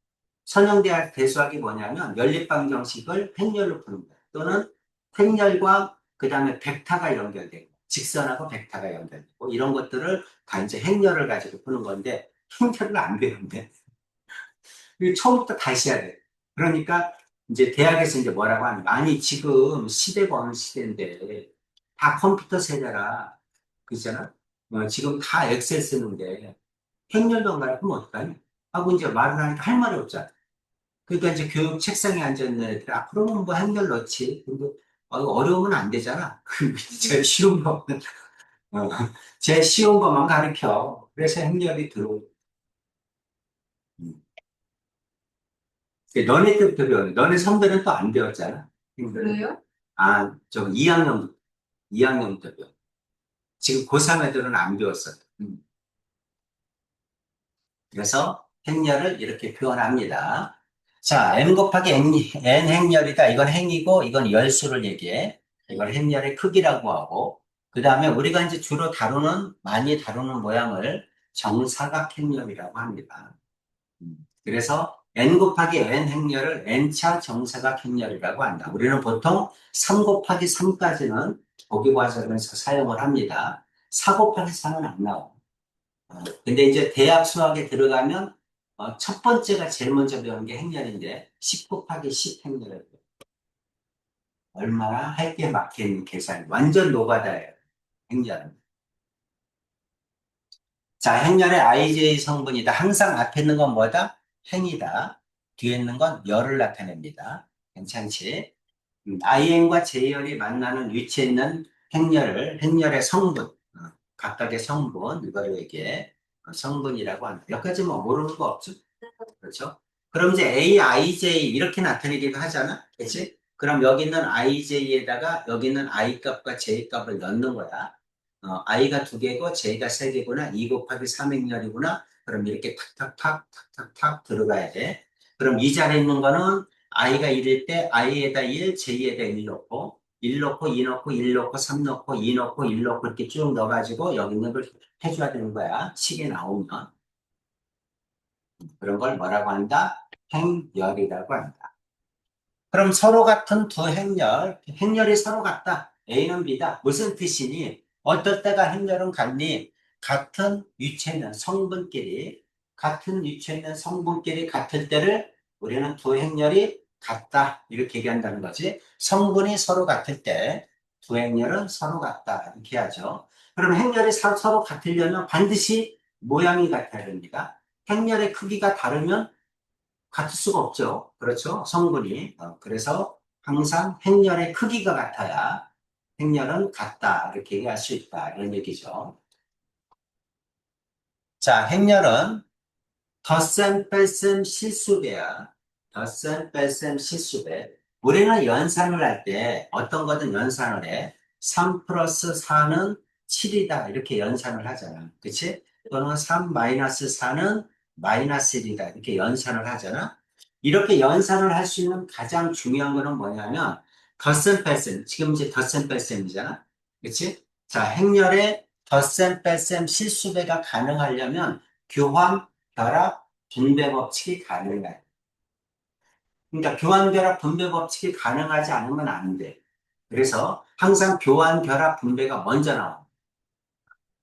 선형대수학이 뭐냐면 연립방정식을 행렬로 푸는 거야. 또는 행렬과 그 다음에 벡터가 연결되고 직선하고 벡터가 연결되고 이런 것들을 다 이제 행렬을 가지고 푸는 건데 행렬을 안 배운대. 처음부터 다시 해야 돼. 그러니까 이제 대학에서 이제 뭐라고 하는, 아니, 지금 시대가 어느 시대인데 다 컴퓨터 세대라. 그잖아? 지금 다 엑셀 쓰는데 행렬도 안 가르치면 어떡하니? 하고 이제 말을 하니까 할 말이 없잖아. 그러니까 이제 교육 책상에 앉아있는 애들, 그러면 뭐 행렬 넣지. 근데 어려우면 안 되잖아. 제일 쉬운 거, 어, 제일 쉬운 것만 가르쳐. 그래서 행렬이 들어오고. 너네 때부터 배웠네. 너네 선배는 또 안 배웠잖아. 행렬. 그래요? 저 2학년부터 배워. 지금 고3 애들은 안 배웠어. 그래서 행렬을 이렇게 표현합니다. 자, n 곱하기 n 행렬이다. 이건 행이고, 이건 열수를 얘기해. 이걸 행렬의 크기라고 하고, 그 다음에 우리가 이제 주로 많이 다루는 모양을 정사각 행렬이라고 합니다. 그래서 n 곱하기 n 행렬을 n차 정사각 행렬이라고 한다. 우리는 보통 3 곱하기 3까지는 보기 과정에서 사용을 합니다. 4 곱하기 3은 안 나와. 근데 이제 대학 수학에 들어가면 첫 번째가 제일 먼저 배우는 게 행렬인데 10 곱하기 10 행렬을 얼마나 할 게 막힌 계산, 완전 노가다예요. 행렬은. 자, 행렬의 IJ 성분이다. 항상 앞에 있는 건 뭐다? 행이다. 뒤에 있는 건 열을 나타냅니다. 괜찮지? IN과 J열이 만나는 위치에 있는 행렬의 성분, 각각의 성분, 이거를 얘기해. 성분이라고 한다. 여기까지 뭐 모르는 거 없죠? 그렇죠? 그럼 이제 A, IJ 이렇게 나타내기도 하잖아. 그치? 그럼 여기 있는 IJ에다가 여기 있는 I 값과 J 값을 넣는 거야. I가 두 개고 J가 세 개구나. 2 곱하기 3행렬이구나. 그럼 이렇게 탁탁탁 들어가야 돼. 그럼 이 자리에 있는 거는 I가 1일 때 I에다 1, J에다 1 넣고 1 넣고 2 넣고 1 넣고 3 넣고 2 넣고 1 넣고 이렇게 쭉 넣어가지고 여기 있는 걸 해줘야 되는 거야. 식에 나오면. 그런 걸 뭐라고 한다? 행렬이라고 한다. 그럼 서로 같은 두 행렬이 서로 같다. A는 B다. 무슨 뜻이니? 어떨 때가 행렬은 같니? 같은 유체 있는 성분끼리 같을 때를 우리는 두 행렬이 같다. 이렇게 얘기한다는 거지. 성분이 서로 같을 때 두 행렬은 서로 같다. 이렇게 하죠. 그럼 행렬이 서로 같으려면 반드시 모양이 같아야 됩니다. 행렬의 크기가 다르면 같을 수가 없죠. 그렇죠? 성분이. 그래서 항상 행렬의 크기가 같아야 행렬은 같다. 이렇게 얘기할 수 있다. 이런 얘기죠. 자, 행렬은 덧셈, 뺄셈, 실수배야. 덧셈, 뺄셈, 실수배. 우리는 연산을 할 때 어떤 거든 연산을 해. 3 플러스 4는 7이다. 이렇게 연산을 하잖아. 그치? 또는 3 마이너스 4는 마이너스 1이다. 이렇게 연산을 하잖아. 이렇게 연산을 할 수 있는 가장 중요한 거는 뭐냐면 덧셈, 뺄셈. 지금 이제 덧셈, 뺄셈이잖아. 그치? 자, 행렬에 덧셈, 뺄셈, 실수배가 가능하려면 교환, 결합, 분배 법칙이 가능해. 그러니까 교환, 결합, 분배 법칙이 가능하지 않으면 안 돼. 그래서 항상 교환, 결합, 분배가 먼저 나와.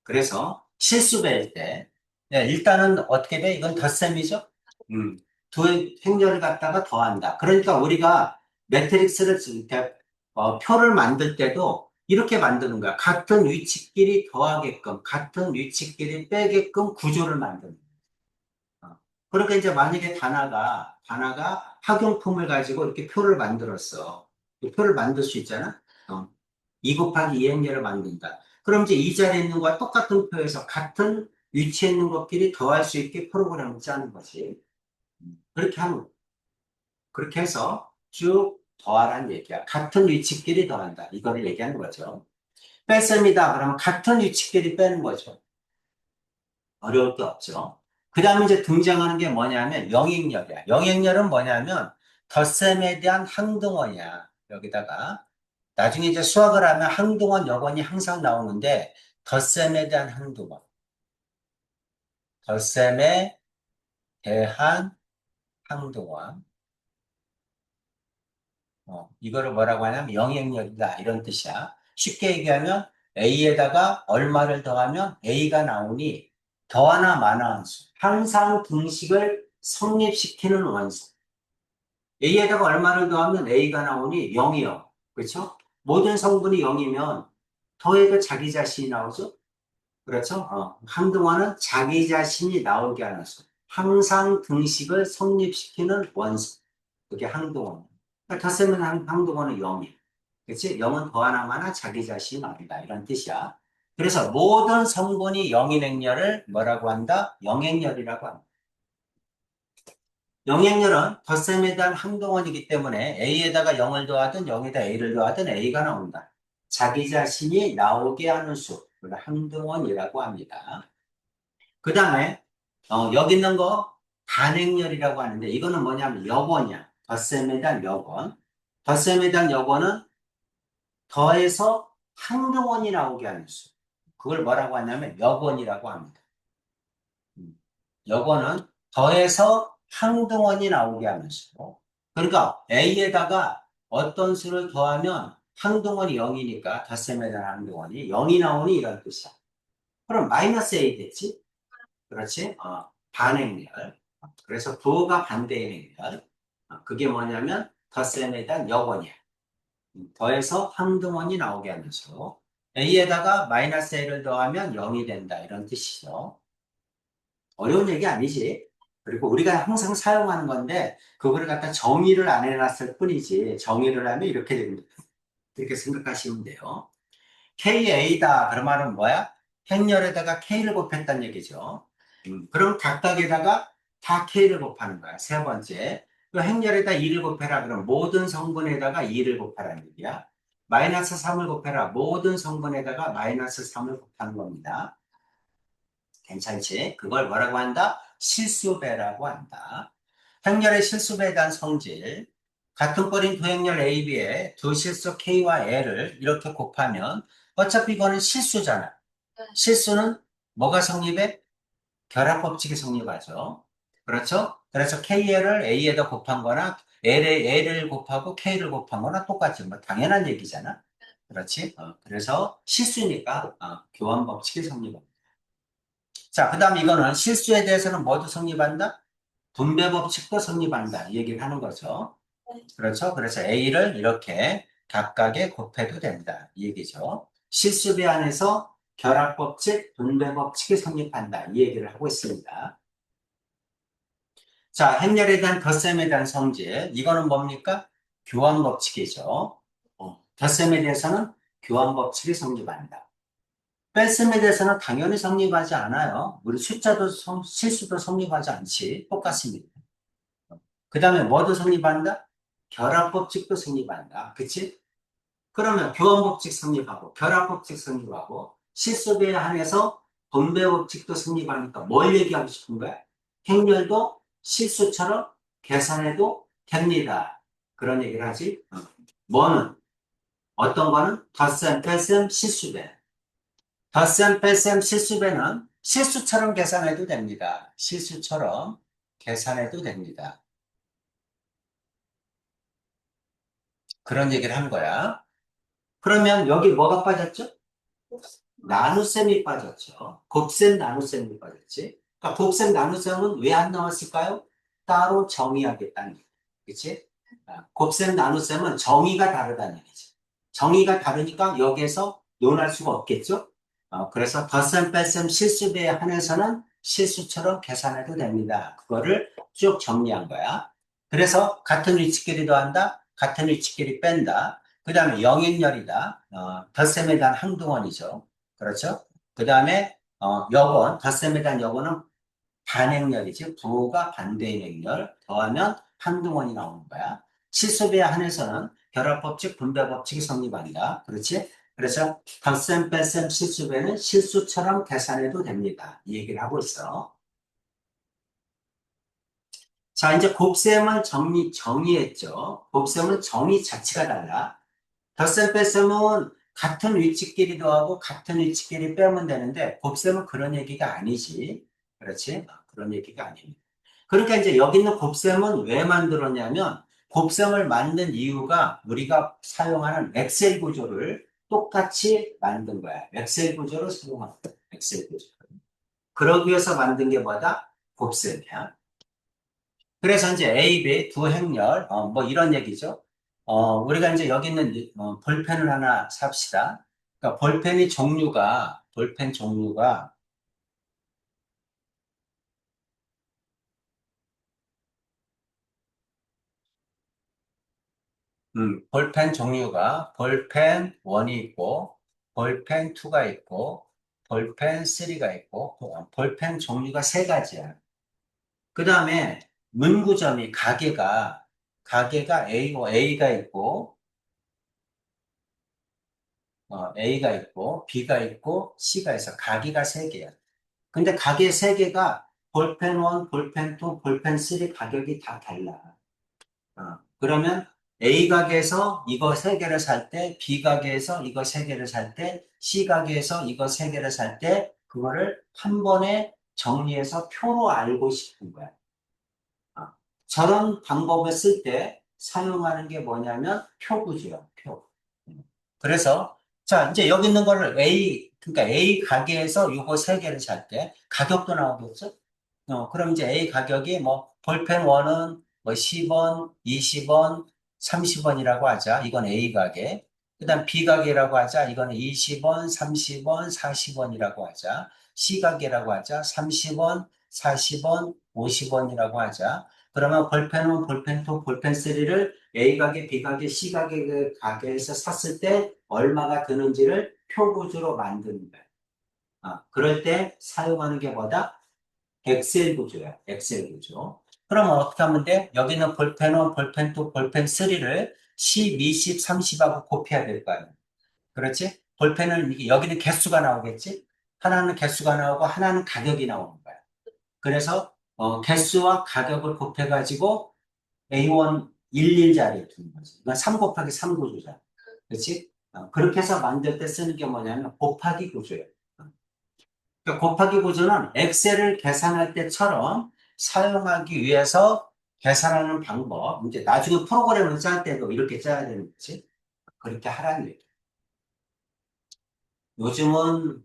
그래서 실수배일 때, 네, 일단은 어떻게 돼? 이건 덧셈이죠? 음, 두 행렬을 갖다가 더한다. 그러니까 우리가 매트릭스를 이렇게, 표를 만들 때도 이렇게 만드는 거야. 같은 위치끼리 더하게끔, 같은 위치끼리 빼게끔 구조를 만드는 거야. 그러니까 이제 만약에 다나가 학용품을 가지고 이렇게 표를 만들었어. 이 표를 만들 수 있잖아? 2 곱하기 2 행렬을 만든다. 그럼 이제 이 자리에 있는 거와 똑같은 표에서 같은 위치에 있는 것끼리 더할 수 있게 프로그램을 짜는 거지. 그렇게 하는 거야. 그렇게 해서 쭉 더하라는 얘기야. 같은 위치끼리 더한다. 이거를 얘기하는 거죠. 뺄셈이다. 그러면 같은 위치끼리 빼는 거죠. 어려울 게 없죠. 그 다음에 이제 등장하는 게 뭐냐면 영행렬이야. 영행렬은 뭐냐면 덧셈에 대한 항등원이야. 여기다가 나중에 이제 수학을 하면 항등원, 역원이 항상 나오는데 덧셈에 대한 항등원, 덧셈에 대한 항등원. 이거를 뭐라고 하냐면 영행렬이다 이런 뜻이야. 쉽게 얘기하면 A에다가 얼마를 더하면 A가 나오니 더하나 마나한 수. 항상 등식을 성립시키는 원수. A에다가 얼마를 더하면 A가 나오니 0이요. 그렇죠? 모든 성분이 0이면 더해도 자기 자신이 나오죠? 그렇죠? 항등화는 자기 자신이 나오게 하는 수. 항상 등식을 성립시키는 원수. 그게 항등화. 그러니까 덧셈은 항등화는 0이에요. 그치? 0은 더하나마나 자기 자신이 나온다. 이런 뜻이야. 그래서 모든 성분이 영인 행렬을 뭐라고 한다? 영행렬이라고 한다. 영행렬은 덧셈에 대한 항등원이기 때문에 A에다가 0을 더하든 0에다 A를 더하든 A가 나온다. 자기 자신이 나오게 하는 수. 그걸 항등원이라고 합니다. 그 다음에 여기 있는 거 반행렬이라고 하는데 이거는 뭐냐면 역원이야. 덧셈에 대한 역원. 덧셈에 대한 역원은 더해서 항등원이 나오게 하는 수. 그걸 뭐라고 하냐면 역원이라고 합니다. 역원은 더해서 항등원이 나오게 하는 수. 그러니까 A에다가 어떤 수를 더하면 항등원이 0이니까 덧셈에 대한 항등원이 0이 나오니 이런 뜻이야. 그럼 마이너스 A 됐지? 그렇지? 반행렬. 그래서 부호가 반대의 행렬. 그게 뭐냐면 덧셈에 대한 역원이야. 더해서 항등원이 나오게 하면서 A에다가 마이너스 A를 더하면 0이 된다. 이런 뜻이죠. 어려운 얘기 아니지. 그리고 우리가 항상 사용하는 건데 그거를 갖다 정의를 안 해놨을 뿐이지. 정의를 하면 이렇게 됩니다. 이렇게 생각하시면 돼요. KA다. 그런 말은 뭐야? 행렬에다가 K를 곱했다는 얘기죠. 그럼 각각에다가 다 K를 곱하는 거야. 세 번째. 그 행렬에다 2를 곱해라. 그럼 모든 성분에다가 2를 곱하라는 얘기야. 마이너스 3을 곱해라. 모든 성분에다가 마이너스 3을 곱하는 겁니다. 괜찮지? 그걸 뭐라고 한다? 실수배라고 한다. 행렬의 실수배에 대한 성질. 같은 꼴인 두 행렬 A, B에 두 실수 K와 L을 이렇게 곱하면 어차피 이거는 실수잖아. 실수는 뭐가 성립해? 결합법칙이 성립하죠. 그렇죠? 그래서 KL을 A에다 곱한 거나 L을 곱하고 K를 곱한 거나 똑같지. 뭐 당연한 얘기잖아. 그렇지? 그래서 실수니까 교환법칙이 성립합니다. 자, 그 다음 이거는 실수에 대해서는 뭐도 성립한다? 분배법칙도 성립한다. 이 얘기를 하는 거죠. 그렇죠? 그래서 A를 이렇게 각각에 곱해도 된다. 이 얘기죠. 실수배 안에서 결합법칙, 분배법칙이 성립한다. 이 얘기를 하고 있습니다. 자, 행렬에 대한 덧셈에 대한 성질. 이거는 뭡니까? 교환법칙이죠. 덧셈에 대해서는 교환법칙이 성립한다. 뺄셈에 대해서는 당연히 성립하지 않아요. 우리 숫자도 실수도 성립하지 않지. 똑같습니다. 그 다음에 뭐도 성립한다? 결합법칙도 성립한다. 그치? 그러면 교환법칙 성립하고 결합법칙 성립하고 실수배에 한해서 분배법칙도 성립하니까 뭘 얘기하고 싶은 거야? 행렬도 실수처럼 계산해도 됩니다. 그런 얘기를 하지. 뭐는? 어떤 거는 덧셈, 뺄셈, 실수배. 덧셈, 뺄셈, 실수배는 실수처럼 계산해도 됩니다. 실수처럼 계산해도 됩니다. 그런 얘기를 한 거야. 그러면 여기 뭐가 빠졌죠? 나눗셈이 빠졌죠. 곱셈, 나눗셈이 빠졌지. 그러니까 곱셈, 나눗셈은 왜 안 나왔을까요? 따로 정의하겠다는 얘기. 그치? 곱셈, 나눗셈은 정의가 다르다는 얘기지. 정의가 다르니까 여기에서 논할 수가 없겠죠? 그래서 덧셈 뺄셈 실수배에 한해서는 실수처럼 계산해도 됩니다. 그거를 쭉 정리한 거야. 그래서 같은 위치끼리 더한다, 같은 위치끼리 뺀다. 그 다음에 영인열이다. 덧셈에 대한 항등원이죠. 그렇죠? 그 다음에 여건, 덧셈에 대한 여건은 반행렬이지. 부호가 반대인 행렬 더하면 항등원이 나오는 거야. 실수배에 한해서는 결합법칙, 분배법칙이 성립한다. 그렇지? 그래서 덧셈, 뺄셈, 실수배는 실수처럼 계산해도 됩니다. 이 얘기를 하고 있어. 자, 이제 곱셈을 정의했죠. 곱셈은 정의 자체가 달라. 덧셈, 뺄셈은 같은 위치끼리 더하고 같은 위치끼리 빼면 되는데 곱셈은 그런 얘기가 아니지. 그렇지? 그런 얘기가 아닙니다. 그러니까 이제 여기 있는 곱셈은 왜 만들었냐면 곱셈을 만든 이유가 우리가 사용하는 엑셀 구조를 똑같이 만든 거야. 엑셀 구조를 사용한 거야. 엑셀 구조. 그러기 위해서 만든 게 뭐다? 곱셈이야. 그래서 이제 A, B 두 행렬, 뭐 이런 얘기죠. 우리가 이제 여기 있는 볼펜을 하나 삽시다. 그러니까 볼펜 종류가, 볼펜 종류가 볼펜 1이 있고, 볼펜 2가 있고, 볼펜 3가 있고, 볼펜 종류가 세 가지야. 그 다음에 문구점이 가게가 A가 있고, A가 있고, B가 있고, C가 있어. 가게가 세 개야. 근데 가게 세 개가 볼펜 1, 볼펜 2, 볼펜 3 가격이 다 달라. 그러면 A 가게에서 이거 세 개를 살 때, B 가게에서 이거 세 개를 살 때, C 가게에서 이거 세 개를 살 때, 그거를 한 번에 정리해서 표로 알고 싶은 거야. 어, 저런 방법을 쓸 때 사용하는 게 뭐냐면 표구죠, 표. 그래서 자 이제 여기 있는 거를 그러니까 A 가게에서 요거 세 개를 살 때 가격도 나오겠죠? 그럼 이제 A 가격이 뭐 볼펜 1은 뭐 10원, 20원, 30원이라고 하자. 이건 A 가게. 그다음 B 가게라고 하자. 이거는 20원, 30원, 40원이라고 하자. C 가게라고 하자. 30원, 40원, 50원이라고 하자. 그러면 볼펜 1, 볼펜 2, 볼펜 3를 A 가게, B 가게, C 가게 그 가게에서 샀을 때 얼마가 드는지를 표구조로 만드는 거야. 그럴 때 사용하는 게 뭐다? 엑셀 구조야. 엑셀 구조. 그러면 어떻게 하면 돼? 여기는 볼펜 1, 볼펜 2, 볼펜 3를 10, 20, 30하고 곱해야 될 거 아니야. 그렇지? 볼펜은 여기는 개수가 나오겠지? 하나는 개수가 나오고 하나는 가격이 나오는 거야. 그래서 개수와 가격을 곱해가지고 A1 11자리에 두는 거지. 이건 3 곱하기 3 구조잖아. 그렇지? 그렇게 해서 만들 때 쓰는 게 뭐냐면 곱하기 구조예요. 그러니까 곱하기 구조는 엑셀을 계산할 때처럼 사용하기 위해서 계산하는 방법. 이제 나중에 프로그램을 짤 때도 이렇게 짜야 되는 거지. 그렇게 하라는 얘기. 요즘은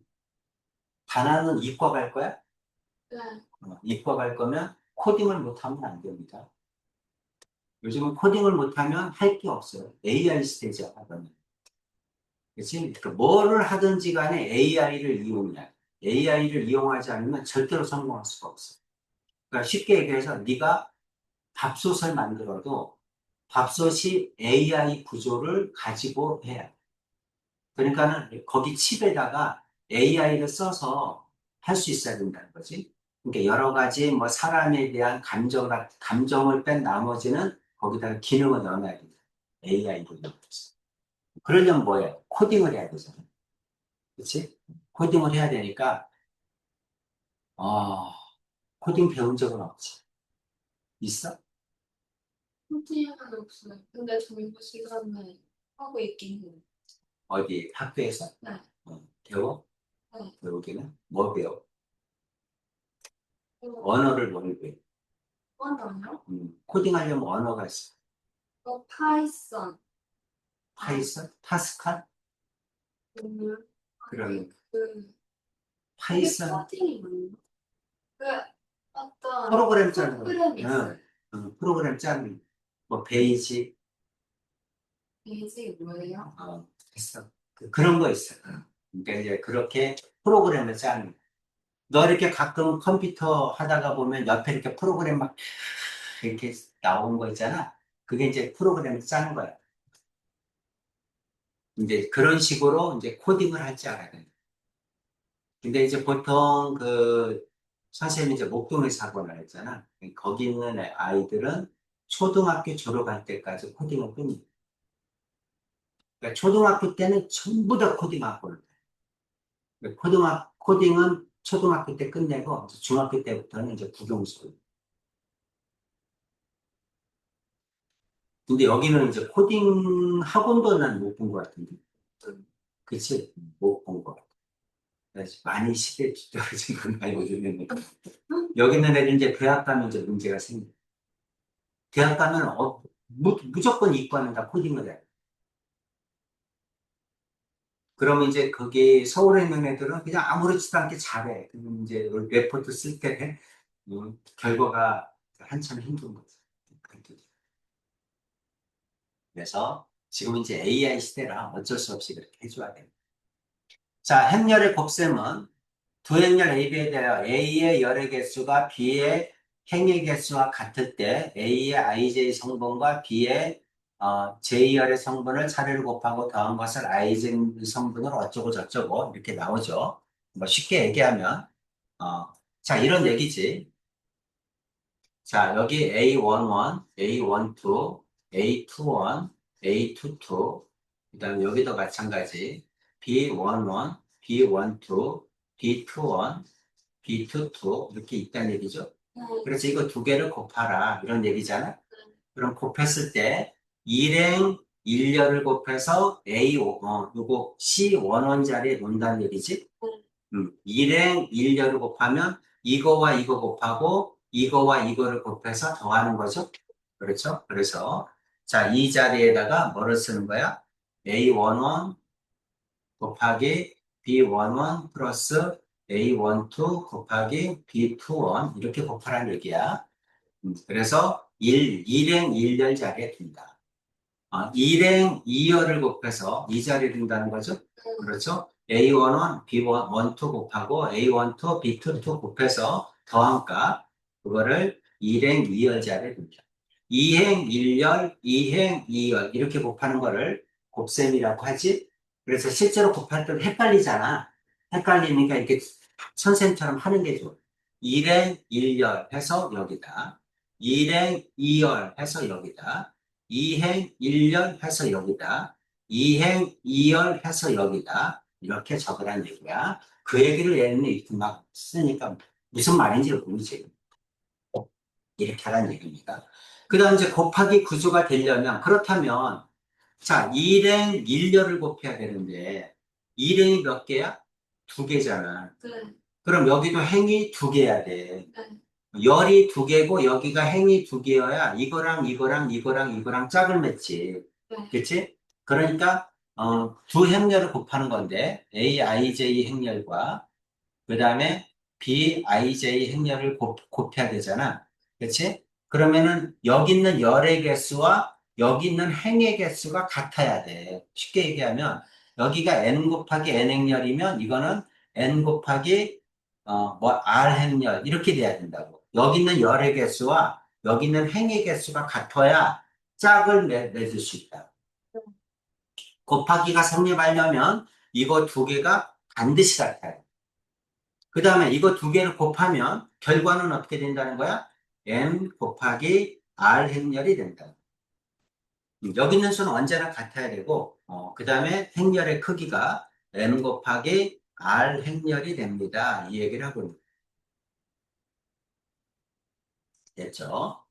단아는 이과 갈 거야? 네. 이과 갈 거면 코딩을 못하면 안 됩니다. 요즘은 코딩을 못하면 할 게 없어요. AI 시대죠, 하면. 그치? 그러니까 뭐를 하든지 간에 AI를 이용해. AI를 이용하지 않으면 절대로 성공할 수가 없어. 그러니까 쉽게 얘기해서 네가 밥솥을 만들어도 밥솥이 AI 구조를 가지고 해야 돼. 그러니까는 거기 칩에다가 AI를 써서 할 수 있어야 된다는 거지. 그러니까 여러 가지 뭐 사람에 대한 감정을 뺀 나머지는 거기다가 기능을 넣어놔야 된다. AI를 넣어서. 그러려면 뭐예요? 코딩을 해야 되잖아. 그렇지? 코딩을 해야 되니까 어, 코딩 배운 적은 없지. 있어? 코팅은 없어요. 근데 정부 시간에 하고 있긴 해요. 어디 학교에서? 네. 배워? 네. 배우기는? 뭐 배워? 어, 언어를 뭘 배워? 언어요? 코딩하려면 언어가 있어. 파이썬. 파이썬? 파스칼? 오늘 그러면 그게 파이썬 코딩이 뭐예요? 그 어떤 프로그램 짜는 거. 프로그램이 있어요. 프로그램 짜는 뭐 베이직, 베이직이 뭐예요? 됐어. 그런 거 있어. 그러니까 이제 그렇게 프로그램을 짜는 거야. 너 이렇게 가끔 컴퓨터 하다가 보면 옆에 이렇게 프로그램 막 이렇게 나오는 거 있잖아. 그게 이제 프로그램을 짜는 거야. 이제 그런 식으로 이제 코딩을 할 줄 알아야 돼. 근데 이제 보통 그 선생님이 이제 목동에서 학원을 했잖아. 거기 있는 아이들은 초등학교 졸업할 때까지 코딩을 끝내. 그러니까 초등학교 때는 전부 다 코딩 학원을 해. 그러니까 코딩은 초등학교 때 끝내고 이제 중학교 때부터는 이제 국영수. 근데 여기는 이제 코딩 학원도 난 못 본 것 같은데. 그치? 못 본 것 같아. 그래서 많이 시대에 뒤떨어진 건 많이 못 듣는 거. 여기 있는 애들 이제 대학 가면 이제 문제가 생겨. 대학 가면 무조건 이과는 다 코딩을 해. 그러면 이제 거기 서울에 있는 애들은 그냥 아무렇지도 않게 잘해. 그럼 이제 레포트 쓸 때, 결과가 한참 힘든 거지. 그래서 지금 이제 AI 시대라 어쩔 수 없이 그렇게 해줘야 돼. 자, 행렬의 곱셈은 두 행렬 AB에 대하여 A의 열의 개수가 B의 행의 개수와 같을 때 A의 IJ 성분과 B의 J열의 성분을 차례로 곱하고 더한 것을 IJ 성분으로 어쩌고 저쩌고 이렇게 나오죠. 뭐 쉽게 얘기하면 어, 자 이런 얘기지. 자 여기 A11, A12, A21, A22 그다음 여기도 마찬가지 B11, B12, B21, B22 이렇게 있다는 얘기죠. 그래서 이거 두 개를 곱하라 이런 얘기잖아. 그럼 곱했을 때 일행 일렬을 곱해서 요거 C 원원자리에 놓는다는 얘기지. 일행 일렬을 곱하면 이거와 이거 곱하고 이거와 이거를 곱해서 더하는 거죠. 그렇죠? 그래서 자, 이 자리에다가 뭐를 쓰는 거야? A11 곱하기 B11 플러스 A12 곱하기 B21 이렇게 곱하라는 얘기야. 그래서 일행 1열 자리에 둔다. 일행 2열을 곱해서 이 자리에 둔다는 거죠. 그렇죠? A11, B12 곱하고 A12, B22 곱해서 더한 값, 그거를 일행 2열 자리에 둔다. 이행 1열, 이행 2열 이렇게 곱하는 거를 곱셈이라고 하지. 그래서 실제로 곱할 때 헷갈리잖아. 헷갈리니까 이렇게 선생님처럼 하는 게 좋아. 일행 1열 해서 여기다. 일행 2열 해서 여기다. 이행 1열 해서 여기다. 이행 2열 해서 여기다. 이렇게 적으라는 얘기야. 그 얘기를 얘는 이렇게 막 쓰니까 무슨 말인지 모르지. 이렇게 하라는 얘기입니다. 그 다음 이제 곱하기 구조가 되려면, 그렇다면, 자, 일행 1열을 곱해야 되는데, 일행이 몇 개야? 두 개잖아. 네. 그럼 여기도 행이 두 개야 돼. 네. 열이 두 개고, 여기가 행이 두 개여야 이거랑 이거랑 이거랑 이거랑 짝을 맺지. 네. 그치? 그러니까, 두 행렬을 곱하는 건데, AIJ 행렬과, 그 다음에 BIJ 행렬을 곱해야 되잖아. 그치? 그러면은 여기 있는 열의 개수와 여기 있는 행의 개수가 같아야 돼. 쉽게 얘기하면 여기가 n 곱하기 n 행렬이면 이거는 n 곱하기 R 행렬 이렇게 돼야 된다고. 여기 있는 열의 개수와 여기 있는 행의 개수가 같아야 짝을 맺을 수 있다. 곱하기가 성립하려면 이거 두 개가 반드시 같아요. 그 다음에 이거 두 개를 곱하면 결과는 어떻게 된다는 거야? n 곱하기 r 행렬이 된다. 여기 있는 수는 언제나 같아야 되고, 그 다음에 행렬의 크기가 n 곱하기 r 행렬이 됩니다. 이 얘기를 하고 있는 됐죠?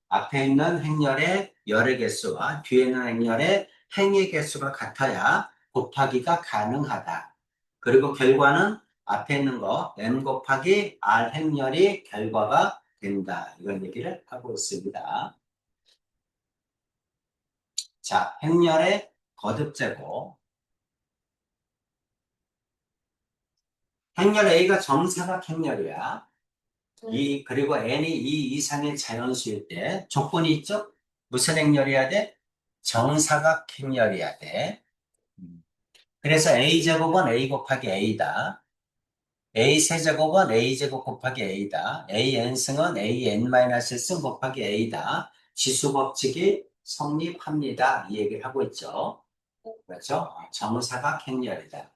앞에 있는 행렬의 열의 개수와 뒤에 있는 행렬의 행의 개수가 같아야 곱하기가 가능하다. 그리고 결과는 앞에 있는 거 n 곱하기 r 행렬이 결과가 된다. 이런 얘기를 하고 있습니다. 자, 행렬의 거듭제곱. 행렬 A가 정사각 행렬이야. 그리고 n이 이 이상의 자연수일 때 조건이 있죠? 무슨 행렬이어야 돼? 정사각 행렬이어야 돼. 그래서 a제곱은 a 곱하기 a다. a 세제곱은 a제곱 곱하기 a다. a n승은 a n-1승 곱하기 a다. 지수 법칙이 성립합니다. 이 얘기를 하고 있죠. 그렇죠? 정사각 행렬이다.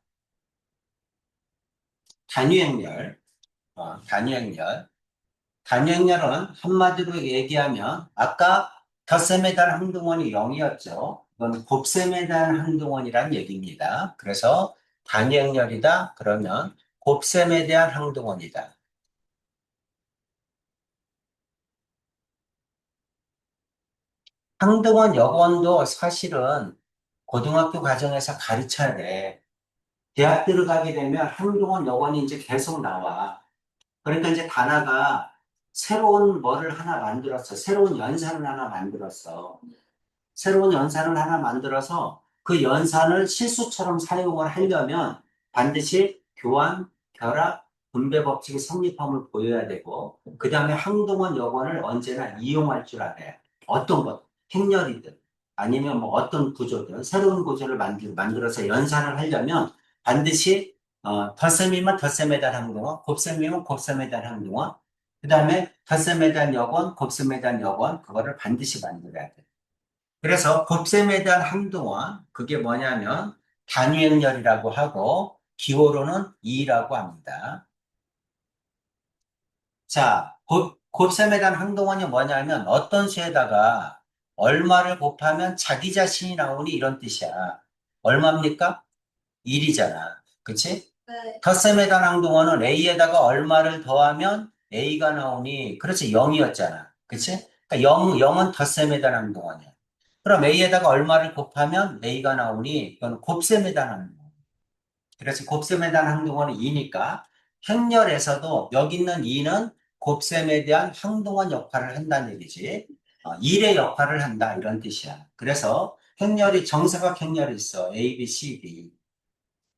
단위행렬, 단위행렬. 단위행렬은 한마디로 얘기하면 아까 덧셈에 대한 항등원이 0이었죠. 이건 곱셈에 대한 항등원이란 얘기입니다. 그래서 단위행렬이다. 그러면 곱셈에 대한 항등원이다. 항등원 역원도 사실은 고등학교 과정에서 가르쳐야 돼. 대학 들어가게 되면 항등원 역원이 이제 계속 나와. 그러니까 이제 다나가 새로운 뭐를 하나 만들었어. 새로운 연산을 하나 만들었어. 새로운 연산을 하나 만들어서 그 연산을 실수처럼 사용을 하려면 반드시 교환, 결합, 분배 법칙이 성립함을 보여야 되고, 그 다음에 항동원 역원을 언제나 이용할 줄 알아야 돼. 어떤 것, 행렬이든 아니면 뭐 어떤 구조든 새로운 구조를 만들어서 연산을 하려면 반드시 덧셈이면 덧셈에 대한 항동원, 곱셈이면 곱셈에 대한 항동원, 그 다음에 덧셈에 대한 역원, 곱셈에 대한 역원, 그거를 반드시 만들어야 돼. 그래서 곱셈에 대한 한동안 그게 뭐냐면 단위행렬이라고 하고 기호로는 2라고 합니다. 자, 곱셈에 대한 항동원이 뭐냐면 어떤 수에다가 얼마를 곱하면 자기 자신이 나오니 이런 뜻이야. 얼마입니까? 1이잖아. 그치? 네. 덧셈에 대한 항동원은 A에다가 얼마를 더하면 A가 나오니 그렇지 0이었잖아. 그치? 그러니까 0은 덧셈에 대한 항동원이야. 그럼 A에다가 얼마를 곱하면 A가 나오니 이건 곱셈에 대한 항동원. 그래서 곱셈에 대한 항동원은 2니까 행렬에서도 여기 있는 2는 곱셈에 대한 항동원 역할을 한다는 얘기지. 1의 역할을 한다 이런 뜻이야. 그래서 행렬이 정사각 행렬이 있어. A, B, C, D.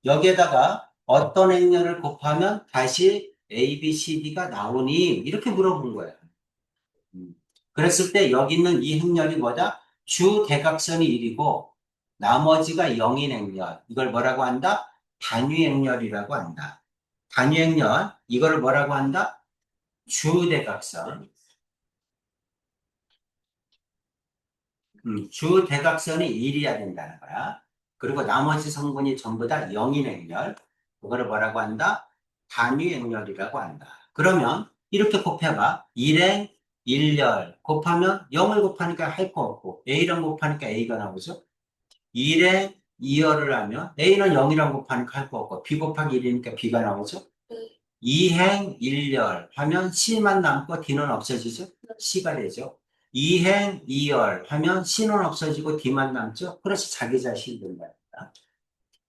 여기에다가 어떤 행렬을 곱하면 다시 A, B, C, D가 나오니 이렇게 물어본 거야. 음. 그랬을 때 여기 있는 이 행렬이 뭐다? 주 대각선이 1이고 나머지가 0인 행렬. 이걸 뭐라고 한다? 단위 행렬이라고 한다. 단위 행렬. 이걸 뭐라고 한다? 주 대각선. 주 대각선이 1이어야 된다는 거야. 그리고 나머지 성분이 전부 다 0인 행렬. 그거를 뭐라고 한다? 단위 행렬이라고 한다. 그러면 이렇게 곱해봐. 1행 1열 곱하면 0을 곱하니까 할 거 없고 A랑 곱하니까 A가 나오죠. 1행 2열을 하면 A는 0이랑 곱하니까 할 거 없고 B 곱하기 1이니까 B가 나오죠. 네. 2행 1열 하면 C만 남고 D는 없어지죠. C가 되죠. 2행 2열 하면 C는 없어지고 D만 남죠. 그래서 자기 자신이 된다.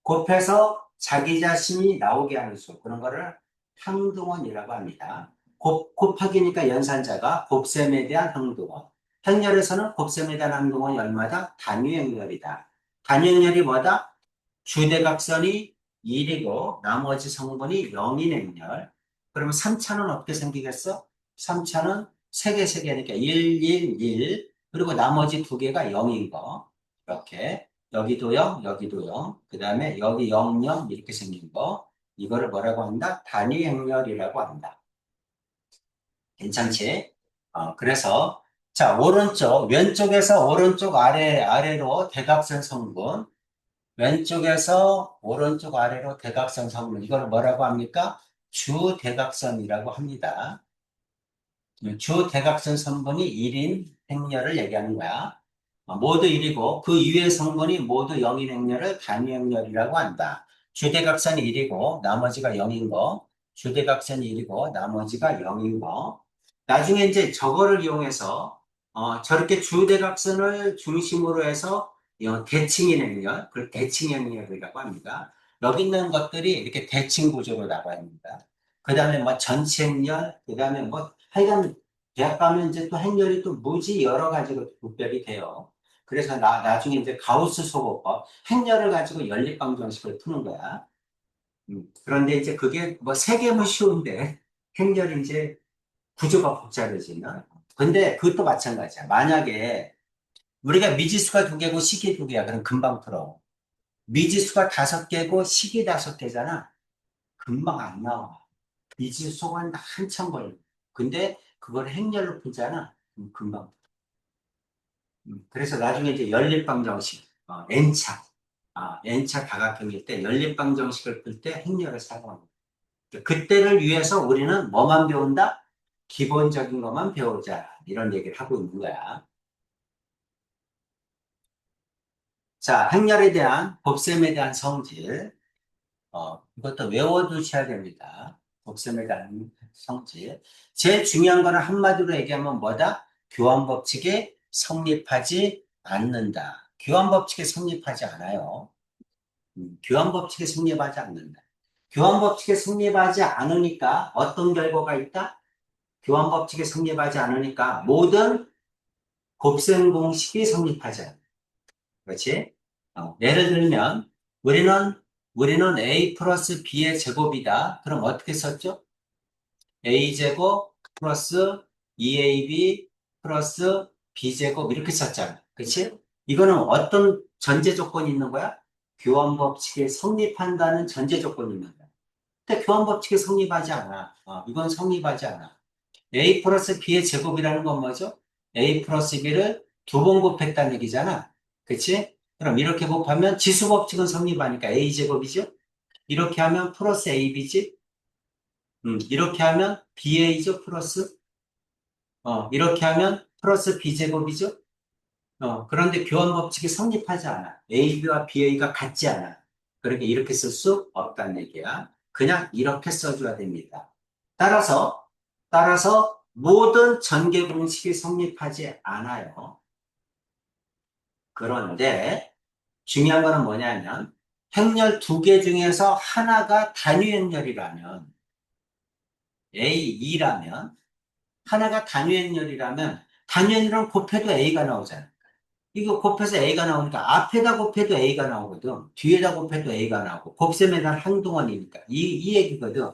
곱해서 자기 자신이 나오게 하는 수. 그런 거를 항등원이라고 합니다. 곱하기니까 연산자가 곱셈에 대한 항등원. 행렬에서는 곱셈에 대한 항등원이 얼마다? 단위 행렬이다. 단위 행렬이 뭐다? 주대각선이 1이고 나머지 성분이 0인 행렬. 그러면 3차는 어떻게 생기겠어? 3차는 3개, 3개니까 1, 1, 1. 그리고 나머지 2개가 0인 거. 이렇게. 여기도 0, 여기도 0. 그 다음에 여기 0, 0 이렇게 생긴 거. 이거를 뭐라고 한다? 단위 행렬이라고 한다. 괜찮지? 그래서 자, 왼쪽에서 오른쪽 아래로 대각선 성분. 왼쪽에서 오른쪽 아래로 대각선 성분. 이걸 뭐라고 합니까? 주대각선이라고 합니다. 주대각선 성분이 1인 행렬을 얘기하는 거야. 모두 1이고 그 이외의 성분이 모두 0인 행렬을 단위 행렬이라고 한다. 주대각선이 1이고 나머지가 0인 거. 주대각선이 1이고 나머지가 0인 거. 나중에 이제 저거를 이용해서 저렇게 주대각선을 중심으로 해서 대칭인 행렬, 그걸 대칭 행렬이라고 합니다. 여기 있는 것들이 이렇게 대칭 구조로 나갑니다. 그 다음에 뭐 전체 행렬, 그 다음에 뭐 하여간 대학 가면 이제 또 행렬이 또 무지 여러 가지로 구별이 돼요. 그래서 나중에 이제 가우스 소거법, 행렬을 가지고 연립방정식을 푸는 거야. 그런데 이제 그게 뭐 세 개면 쉬운데 행렬이 이제 구조가 복잡해지나? 근데 그것도 마찬가지야. 만약에 우리가 미지수가 2개고 식이 2개야. 그럼 금방 풀어. 미지수가 5개고 식이 5개잖아. 금방 안 나와. 미지수가 한참 걸려. 근데 그걸 행렬로 풀잖아. 금방. 그래서 나중에 이제 연립방정식, N차, N차 다각형일 때 연립방정식을 풀 때 행렬을 사용합니다. 그때를 위해서 우리는 뭐만 배운다? 기본적인 것만 배우자. 이런 얘기를 하고 있는 거야. 자, 행렬에 대한, 곱셈에 대한 성질. 이것도 외워두셔야 됩니다. 곱셈에 대한 성질. 제일 중요한 거는 한마디로 얘기하면 뭐다? 교환법칙이 성립하지 않는다. 교환법칙이 성립하지 않아요. 교환법칙이 성립하지 않는다. 교환법칙이 성립하지 않으니까 어떤 결과가 있다? 교환법칙이 성립하지 않으니까 모든 곱셈 공식이 성립하지 않는다. 그렇지? 예를 들면 우리는 우리는 a 플러스 b의 제곱이다. 그럼 어떻게 썼죠? a 제곱 플러스 2ab 플러스 b 제곱 이렇게 썼잖아. 그렇지? 이거는 어떤 전제 조건이 있는 거야? 교환 법칙에 성립한다는 전제 조건이 있는 거야. 근데 교환 법칙에 성립하지 않아. 이건 성립하지 않아. a 플러스 b의 제곱이라는 건 뭐죠? a 플러스 b를 2번 곱했다는 얘기잖아. 그치? 그럼 이렇게 곱하면 지수법칙은 성립하니까 a 제곱이죠? 이렇게 하면 플러스 ab지? 이렇게 하면 ba죠? 플러스? 이렇게 하면 플러스 b 제곱이죠? 그런데 교환법칙이 성립하지 않아. ab와 ba가 같지 않아. 그러니까 이렇게 쓸 수 없다는 얘기야. 그냥 이렇게 써줘야 됩니다. 따라서 모든 전개 공식이 성립하지 않아요. 그런데 중요한 거는 뭐냐면 행렬 2개 중에서 하나가 단위 행렬이라면 A2라면 하나가 단위 행렬이라면 단위 행렬은 곱해도 A가 나오잖아. 이거 곱해서 A가 나오니까 앞에다 곱해도 A가 나오거든. 뒤에다 곱해도 A가 나오고 곱셈에 대한 한동안이니까 이 얘기거든.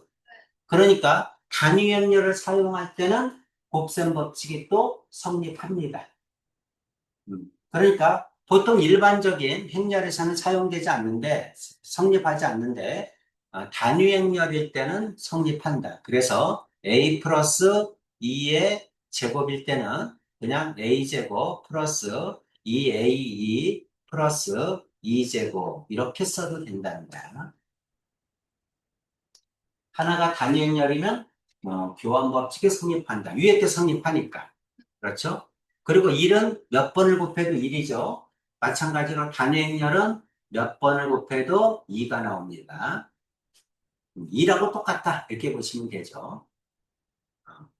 그러니까 단위 행렬을 사용할 때는 곱셈 법칙이 또 성립합니다. 그러니까 보통 일반적인 행렬에서는 사용되지 않는데 성립하지 않는데 단위 행렬일 때는 성립한다. 그래서 a 플러스 2의 제곱일 때는 그냥 a제곱 플러스 2a2 플러스 2제곱 이렇게 써도 된다는 거야. 하나가 단위 행렬이면 교환 법칙이 성립한다. 위에 게 성립하니까. 그렇죠? 그리고 1은 몇 번을 곱해도 1이죠. 마찬가지로 단위 행렬은 몇 번을 곱해도 2가 나옵니다. 2라고 똑같다. 이렇게 보시면 되죠.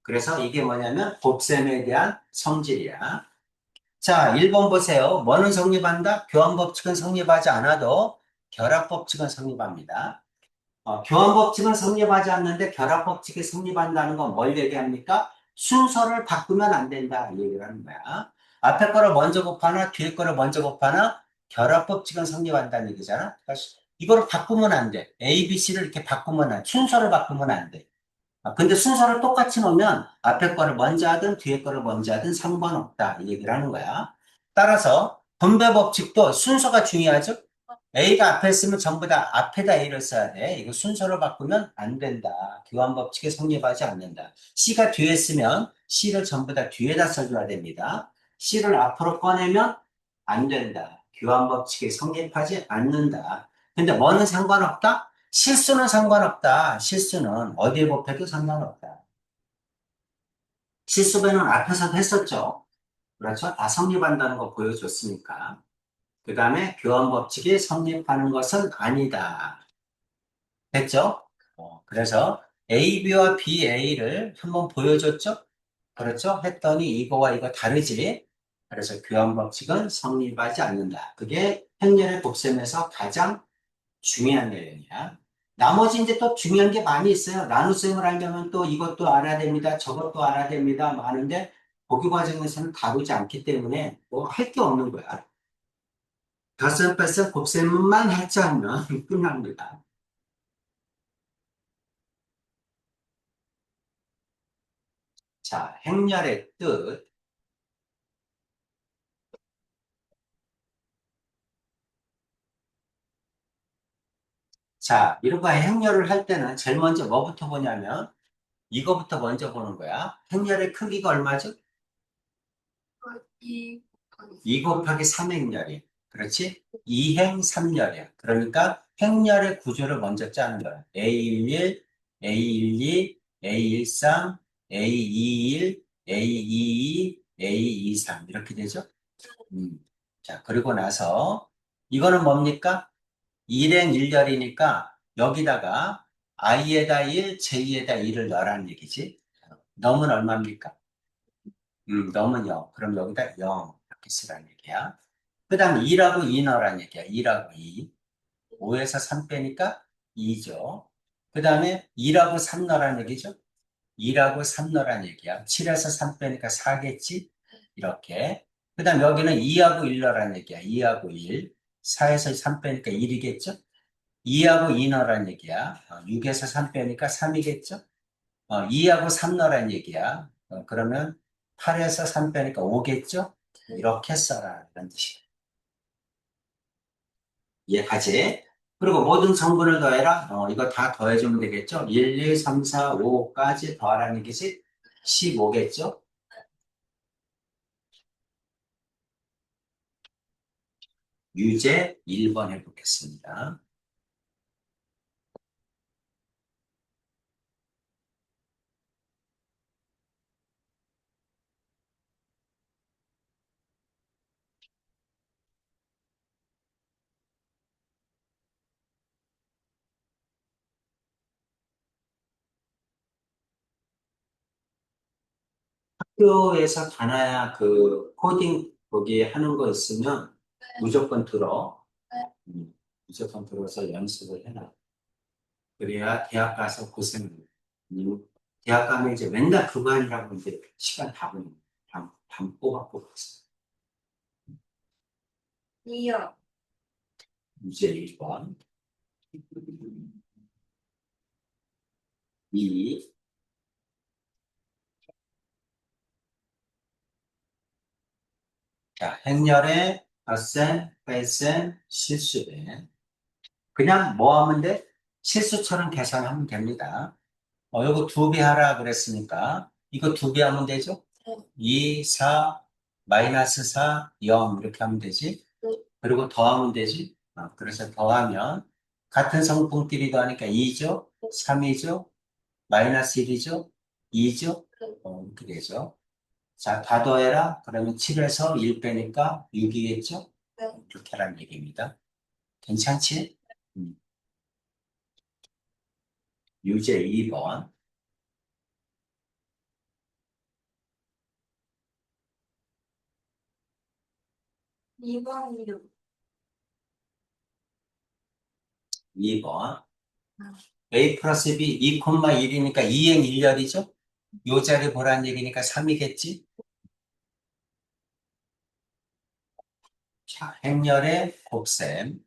그래서 이게 뭐냐면 곱셈에 대한 성질이야. 자, 1번 보세요. 뭐는 성립한다? 교환법칙은 성립하지 않아도 결합법칙은 성립합니다. 교환법칙은 성립하지 않는데 결합법칙이 성립한다는 건 뭘 얘기합니까? 순서를 바꾸면 안 된다. 이 얘기를 하는 거야. 앞에 거를 먼저 곱하나 뒤에 거를 먼저 곱하나 결합법칙은 성립한다는 얘기잖아. 그러니까 이거를 바꾸면 안 돼. A, B, C를 이렇게 바꾸면 안 돼. 순서를 바꾸면 안 돼. 근데 순서를 똑같이 놓으면 앞에 거를 먼저 하든 뒤에 거를 먼저 하든 상관없다. 이 얘기를 하는 거야. 따라서 분배 법칙도 순서가 중요하죠. A가 앞에 있으면 전부 다 앞에다 A를 써야 돼. 이거 순서를 바꾸면 안 된다. 교환 법칙에 성립하지 않는다. C가 뒤에 있으면 C를 전부 다 뒤에다 써줘야 됩니다. C를 앞으로 꺼내면 안 된다. 교환 법칙에 성립하지 않는다. 근데 뭐는 상관없다? 실수는 상관없다. 실수는 어디에 곱해도 상관없다. 실수배는 앞에서도 했었죠. 그렇죠? 다 성립한다는 거 보여줬으니까. 그 다음에 교환 법칙이 성립하는 것은 아니다. 됐죠? 그래서 AB와 BA를 한번 보여줬죠? 그렇죠? 했더니 이거와 이거 다르지? 그래서 교환 법칙은 성립하지 않는다. 그게 행렬의 곱셈에서 가장 중요한 내용이야. 나머지 이제 또 중요한 게 많이 있어요. 나눗셈을 하려면 또 이것도 알아야 됩니다. 저것도 알아야 됩니다. 많은데 보기 과정에서는 다루지 않기 때문에 뭐 할 게 없는 거야. 덧셈, 뺄셈, 곱셈만 할 줄 알면 끝납니다. 자, 행렬의 뜻. 자, 이런 거 행렬을 할 때는 제일 먼저 뭐부터 보냐면 이거부터 먼저 보는 거야. 행렬의 크기가 얼마죠? 이 2 곱하기 3행렬이. 그렇지? 2행 3렬이야. 그러니까 행렬의 구조를 먼저 짜는 거야. A11, A12, A13, A21, A22, A23 이렇게 되죠? 자, 그리고 나서 이거는 뭡니까? 1행 1렬이니까 여기다가 i에다 1, j에다 1을 넣으라는 얘기지. 넘은 얼마입니까? 넘은 0. 그럼 여기다 0 이렇게 쓰라는 얘기야. 그 다음 2라고 2 넣으라는 얘기야. 2라고 2. 5에서 3 빼니까 2죠. 그 다음에 2라고 3 넣으라는 얘기죠. 2라고 3 넣으라는 얘기야. 7에서 3 빼니까 4겠지? 이렇게. 그 다음 여기는 2하고 1 넣으라는 얘기야. 2하고 1. 4에서 3 빼니까 1이겠죠? 2하고 2 넣으라는 얘기야. 6에서 3 빼니까 3이겠죠? 2하고 3 넣으라는 얘기야. 그러면 8에서 3 빼니까 5겠죠? 이렇게 써라. 이런 뜻이야. 이해가지? 그리고 모든 성분을 더해라. 이거 다 더해주면 되겠죠? 1, 2, 3, 4, 5까지 더하라는 얘기지? 15겠죠? 유제 1번 해보겠습니다. 학교에서 다나야 그 코딩 거기 하는 거 있으면 무조건 들어. 무조건 들어서 연습을 해라. 그래야 대학 가서 고생을 해. 대학 가면 이제 맨날 그거 하느라고 이제 시간 다 보내. 밤 꼬박꼬박 써. 이요. 이제 1번. 2. 자, 행렬의 덧셈, 뺄셈, 실수배. 그냥 뭐 하면 돼? 실수처럼 계산하면 됩니다. 이거 2배 하라 그랬으니까 이거 2배 하면 되죠? 2, 4, 마이너스 4, 0 이렇게 하면 되지. 그리고 더하면 되지. 그래서 더하면 같은 성분끼리 더하니까 2죠, 3이죠, 마이너스 1이죠, 2죠. 이렇게 되죠. 자, 다 더해라. 그러면 7에서 1 빼니까 6이겠죠? 이렇게 하라는 얘기입니다. 괜찮지? 음, 유제 2번. 2번이요. 2번. a 플러스 b 2,1이니까 2행 1렬이죠? 요 자리 보라는 얘기니까 3이겠지? 자, 행렬의 곱셈.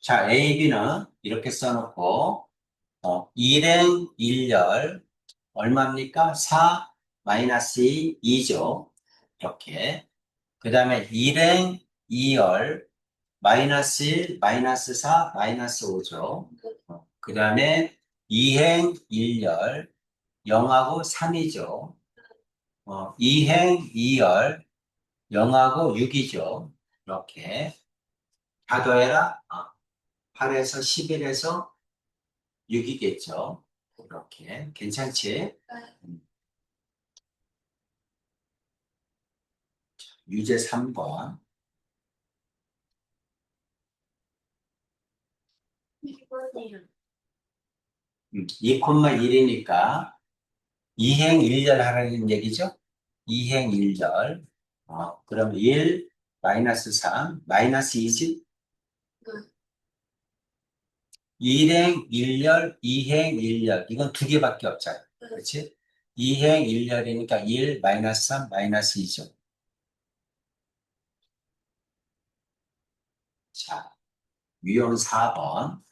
자, a, b는 이렇게 써놓고 1행 1열 얼마입니까? 4 마이너스 2죠. 이렇게. 그 다음에 1행 2열 마이너스 1, 마이너스 4, 마이너스 5죠. 그 다음에 2행 1열 0하고 3이죠. 2행 2열 0하고 6이죠. 이렇게. 다 더해라. 8에서 11에서 6이겠죠. 이렇게. 괜찮지? 음, 유제 3번. 1번이요. 2,1이니까 2행 1열 하라는 얘기죠? 2행 1열. 그럼 1, 마이너스 3, 마이너스 2지? 1행 1열, 2행 1열. 이건 두 개밖에 없잖아. 그렇지? 2행 1열이니까 1, 마이너스 3, 마이너스 2죠. 자, 유형 4번.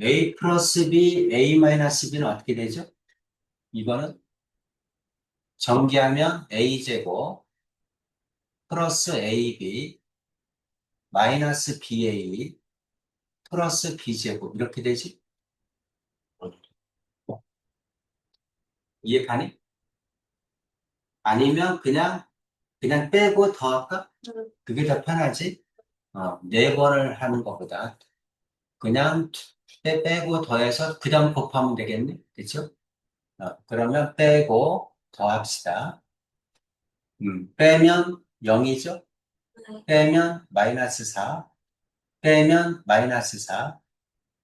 A 플러스 B, A 마이너스 B는 어떻게 되죠? 이거는 전개하면 a제곱 플러스 ab 마이너스 ba 플러스 b제곱 이렇게 되지? 이해가니? 아니면 그냥 빼고 더할까? 그게 더 편하지? 네 번을 하는 것보다 그냥 빼고 더해서 그 다음 곱하면 되겠네? 그쵸? 그러면 빼고 더합시다. 빼면 0이죠? 빼면 마이너스 4, 빼면 마이너스 4,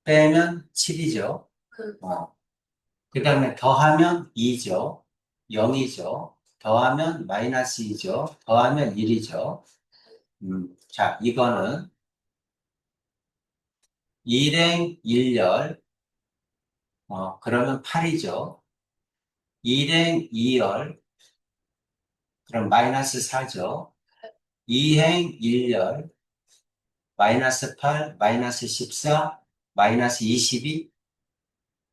빼면 7이죠? 그 다음에 더하면 2죠? 0이죠? 더하면 마이너스 2죠? 더하면 1이죠? 자, 이거는 일행 1열, 그러면 8이죠? 일행 2열, 그럼 마이너스 4죠? 이행 1열, 마이너스 8, 마이너스 14, 마이너스 22,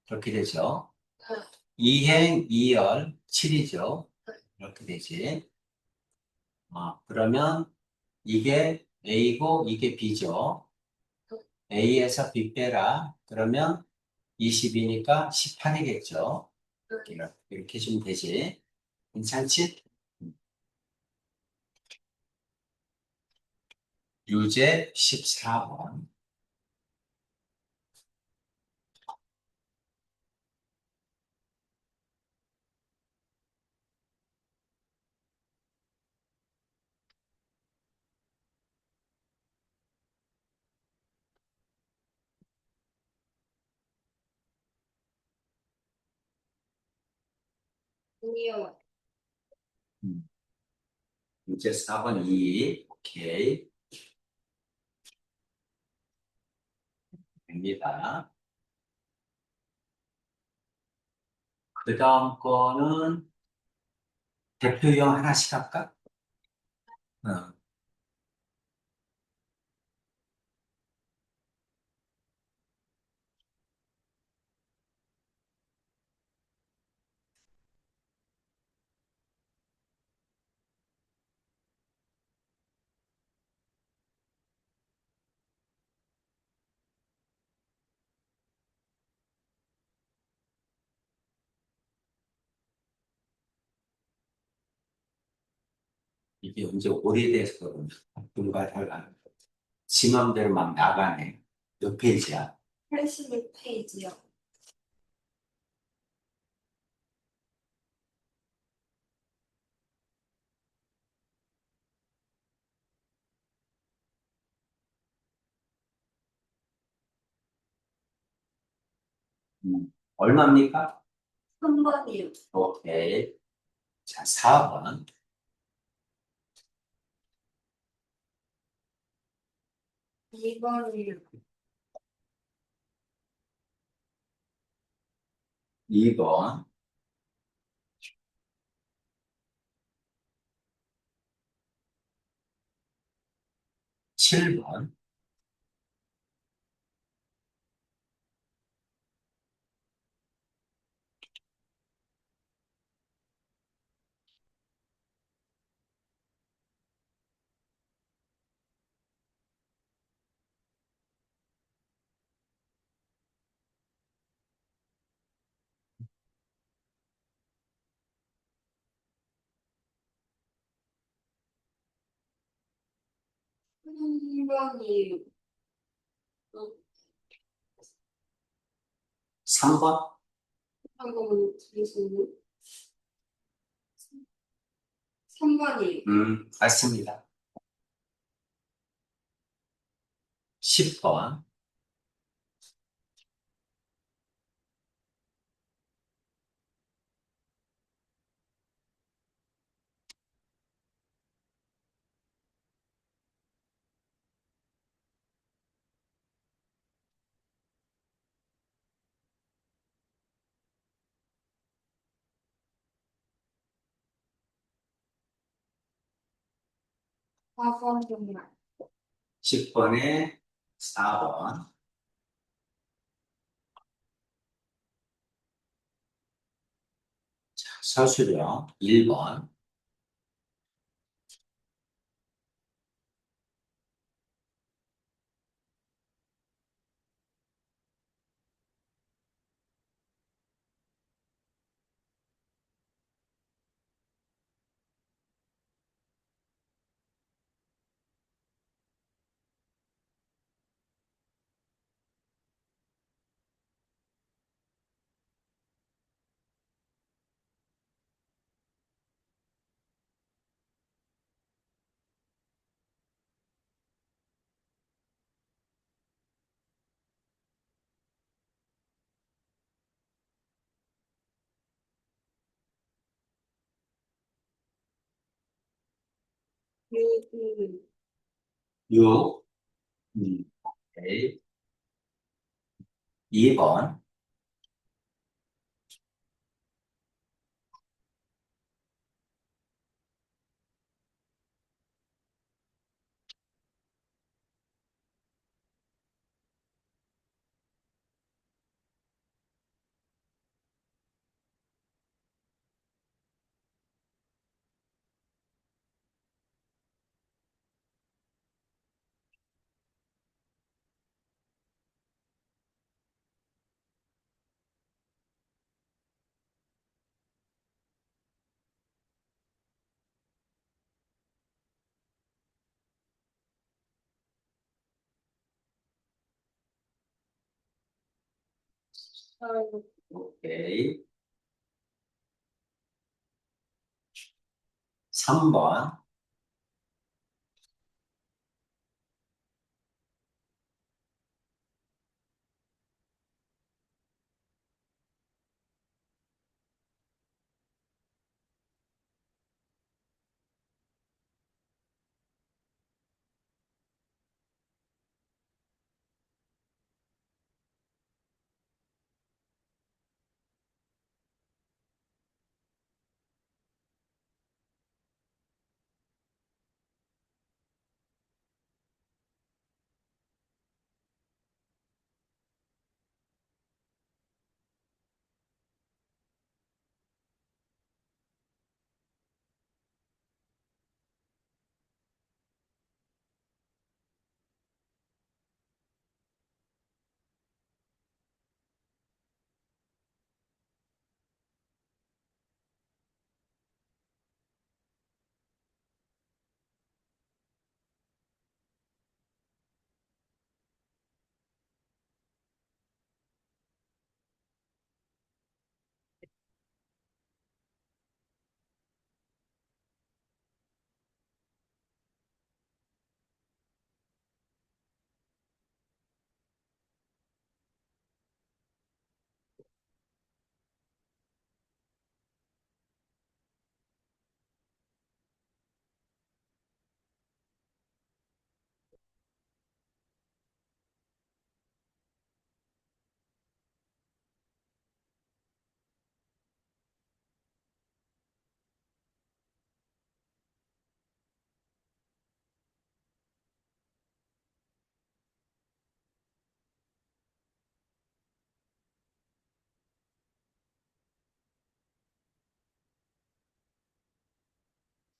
그렇게 되죠. 이행 2열 7이죠. 이렇게 되지. 그러면 이게 A고 이게 B죠. A에서 B 빼라. 그러면 20이니까 18이겠죠. 이렇게 주면 되지. 괜찮지? 유제 14번. 아니요. 음, 유제 4번 2. 오케이. 됩니다. 그 다음 거는 대표형 하나씩 할까? 어, 이게 언제 오래돼서 그런가? 누가 달라. 지 맘대로 막 나가네. 몇 페이지야? 86페이지요. 얼마입니까? 3번이요. 오케이. 자, 4번. 2번이요. 2번. 7번. 3번이요. 3번. 잠깐만요. 잠시만요. 3번이요. 맞습니다. 10번. 4번 정말. 10번에 4번. 서술형 1번. 그, 6. 오케이. 2번. 오케이. 3번.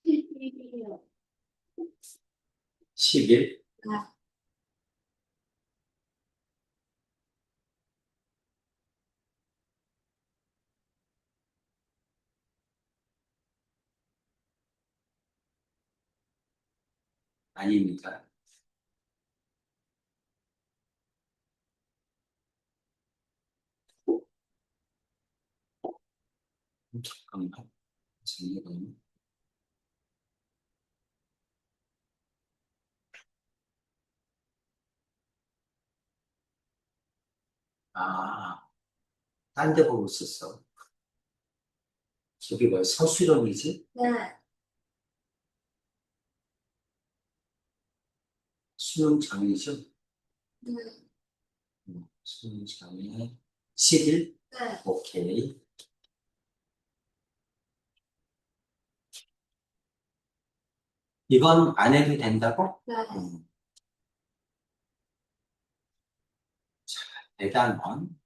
일이요. 11. 아, 아닙니다. 잠깐만. 지금. 아, 딴 데 보고 있었어. 저기 뭐야, 서술형이지? 네. 수능장이죠? 네. 수능장에 11? 네. 오케이. 이건 안 해도 된다고? 네. 음. 대단원.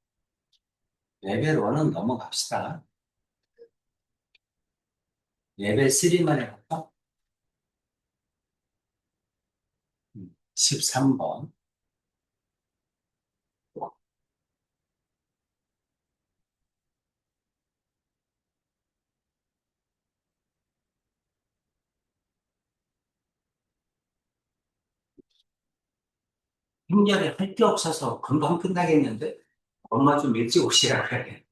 레벨 1은 넘어갑시다. 레벨 3만 해볼까? 13번. 행렬에 할 게 없어서 금방 끝나겠는데? 엄마 좀 일찍 오시라 그래.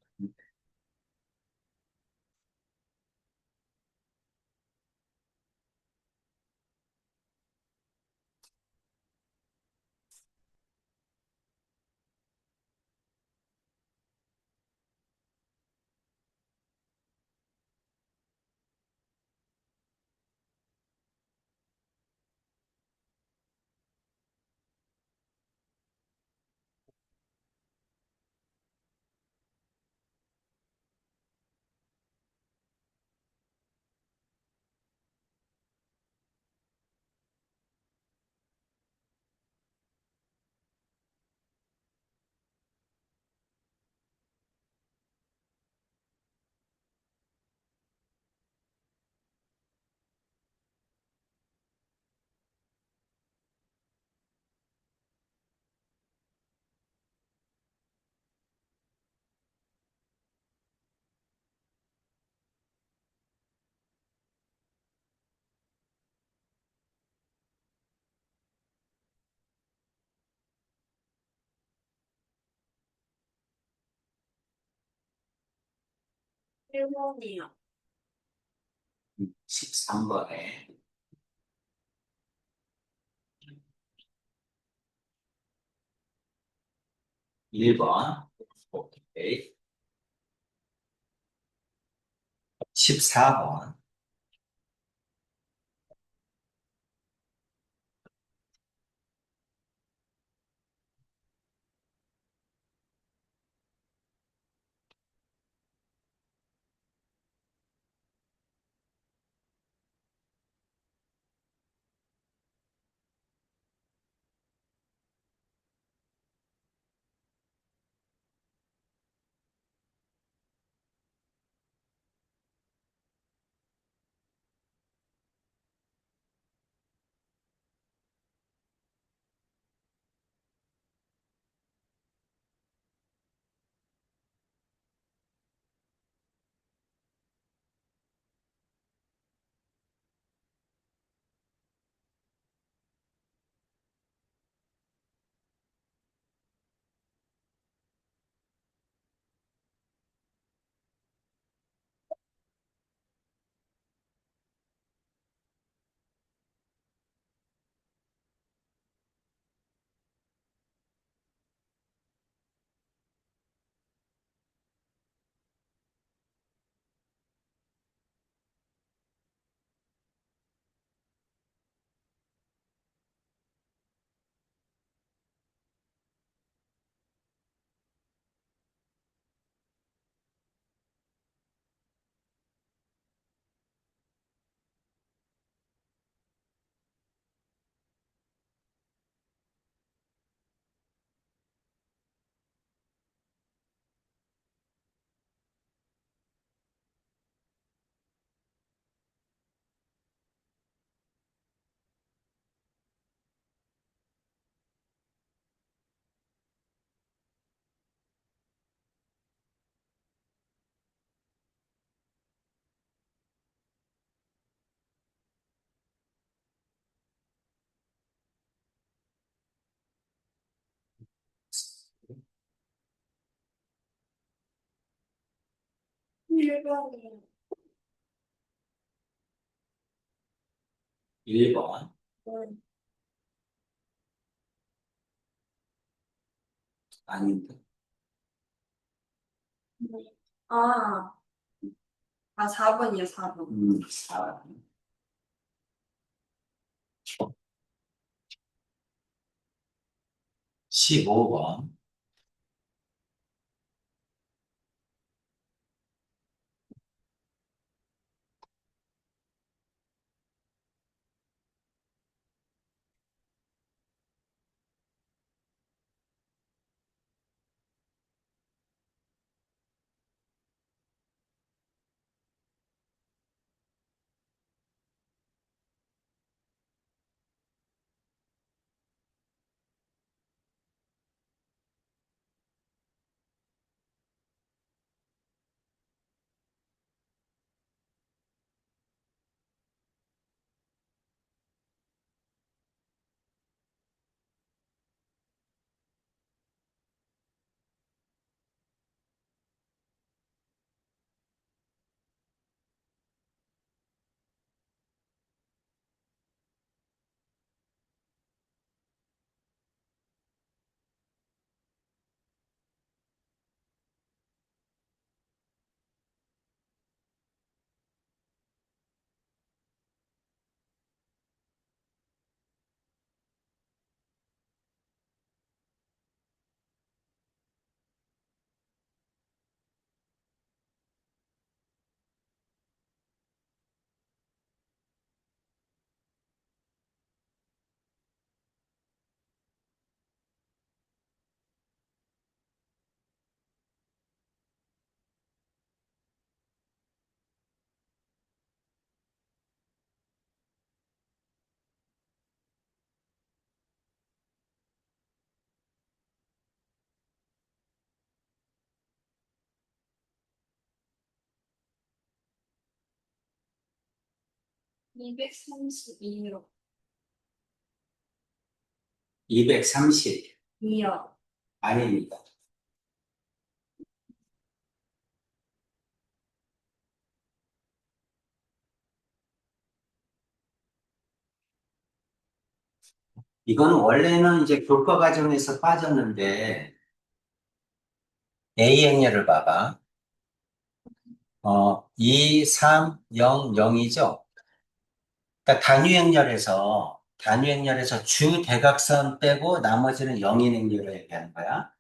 1번이요. 13번에 1번. 오케이. 14번. 1번이요. 1번. 네. 아닌데. 네. 아, 4번이요, 4번. 4번. 15번. 232요. 230. 2요. 아닙니다. 이거는 원래는 이제 교과 과정에서 빠졌는데, A 행렬을 봐봐. 2, 3, 0, 0이죠? 그러니까 단위행렬에서 주 대각선 빼고 나머지는 영인 행렬을 얘기하는 거야.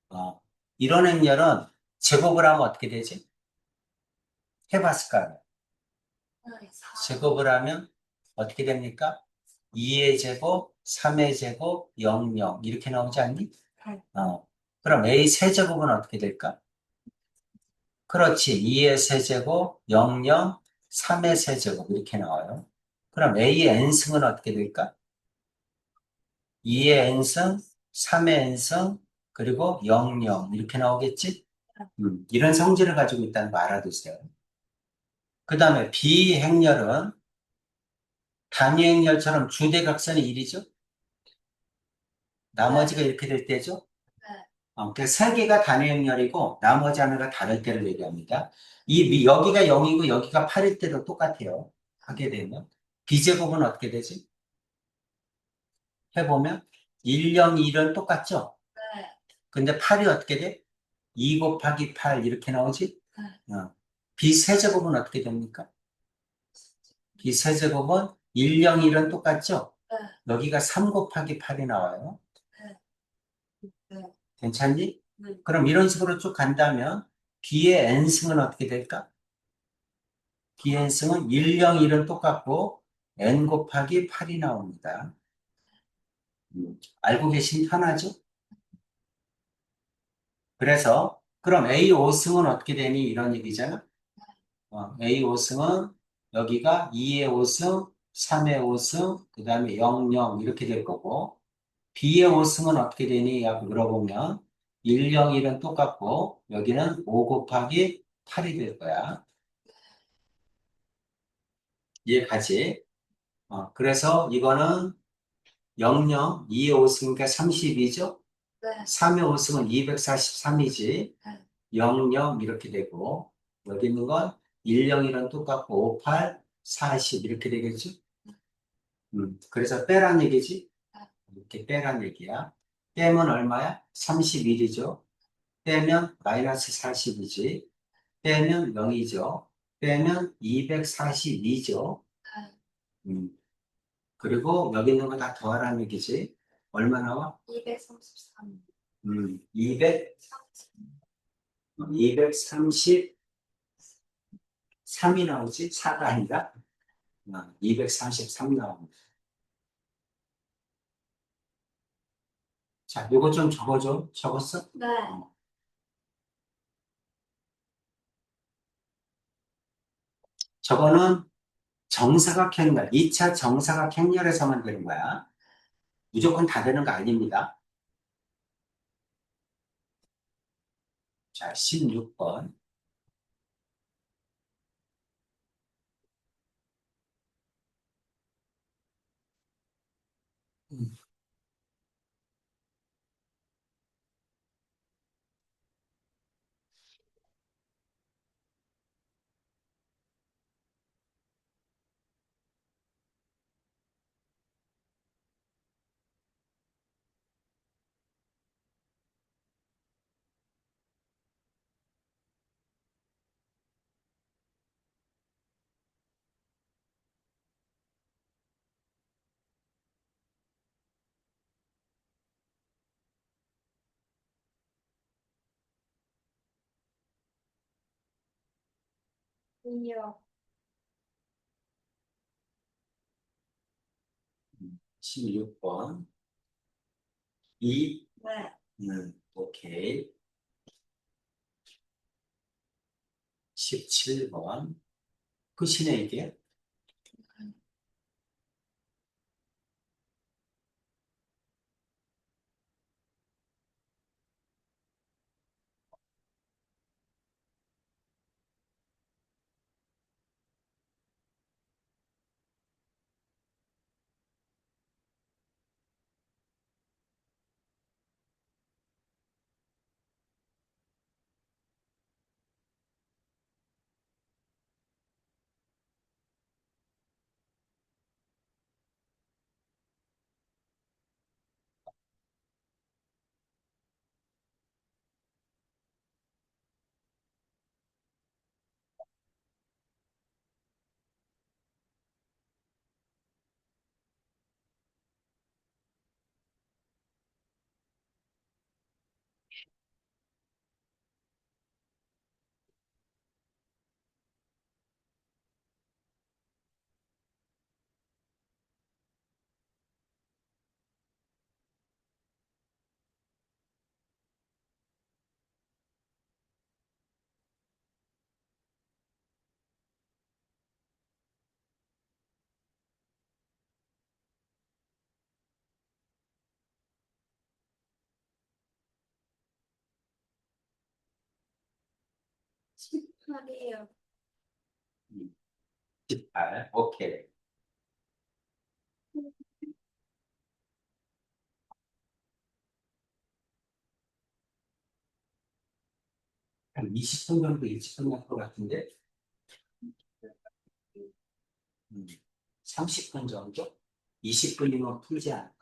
어, 이런 행렬은 제곱을 하면 어떻게 되지? 해봤을까? 네, 4. 제곱을 하면 어떻게 됩니까? 2의 제곱, 3의 제곱, 0, 0 이렇게 나오지 않니? 그럼 A 세제곱은 어떻게 될까? 그렇지. 2의 세제곱, 0, 0, 3의 세제곱 이렇게 나와요. 그럼 A의 n승은 어떻게 될까? 2의 n승, 3의 n승, 그리고 0, 0 이렇게 나오겠지? 이런 성질을 가지고 있다는 거 알아두세요. 그 다음에 비행렬은 단위행렬처럼 주대각선이 1이죠? 나머지가 이렇게 될 때죠? 네. 그래서 세 개가 단위행렬이고 나머지 하나가 다를 때를 얘기합니다. 여기가 0이고 여기가 8일 때도 똑같아요. 하게 되면. 비제곱은 어떻게 되지? 해보면 1, 0, 1은 똑같죠? 네. 근데 8이 어떻게 돼? 2 곱하기 8 이렇게 나오지? 네. 비세제곱은 어떻게 됩니까? 비세제곱은 1, 0, 1은 똑같죠? 네. 여기가 3 곱하기 8이 나와요. 네. 네. 괜찮니? 네. 그럼 이런 식으로 쭉 간다면 B의 n승은 어떻게 될까? B의 n승은 1, 0, 1은 똑같고 n 곱하기 8이 나옵니다. 알고 계시면 편하죠? 그래서 그럼 A 5승은 어떻게 되니? 이런 얘기잖아. A 5승은 여기가 2의 5승, 3의 5승, 그 다음에 0, 0 이렇게 될 거고 B의 5승은 어떻게 되니? 라고 물어보면 1, 0, 1은 똑같고 여기는 5 곱하기 8이 될 거야. 이해가지? 그래서 이거는 0, 0, 2의 5승이니까 32죠? 네. 3의 5승은 243이지. 네. 0, 0 이렇게 되고 여기 있는 건 1, 0, 1은 똑같고 5, 8, 40 이렇게 되겠죠? 그래서 빼란 얘기지? 이렇게 빼란 얘기야. 빼면 얼마야? 31이죠. 빼면 마이너스 40이지. 빼면 0이죠. 빼면 242죠. 그리고 여기 있는 거 다 더하라는 얘기지. 얼마 나와? 233. 200, 233이 나오지? 4가 아니라 233 나옵니다. 자, 요거 좀 적어줘. 적었어? 네. 저거는 정사각형렬, 2차 정사각형렬에서만 되는 거야. 무조건 다 되는 거 아닙니다. 자, 16번. 2요. 16번. 2. 네. 오케이. 17번. 끝이네, 이게. 18이에요. 18. 오케이. 한 20분 정도 일찍 끝날 것 같은데, 30분 정도? 20분이면 풀지 않아.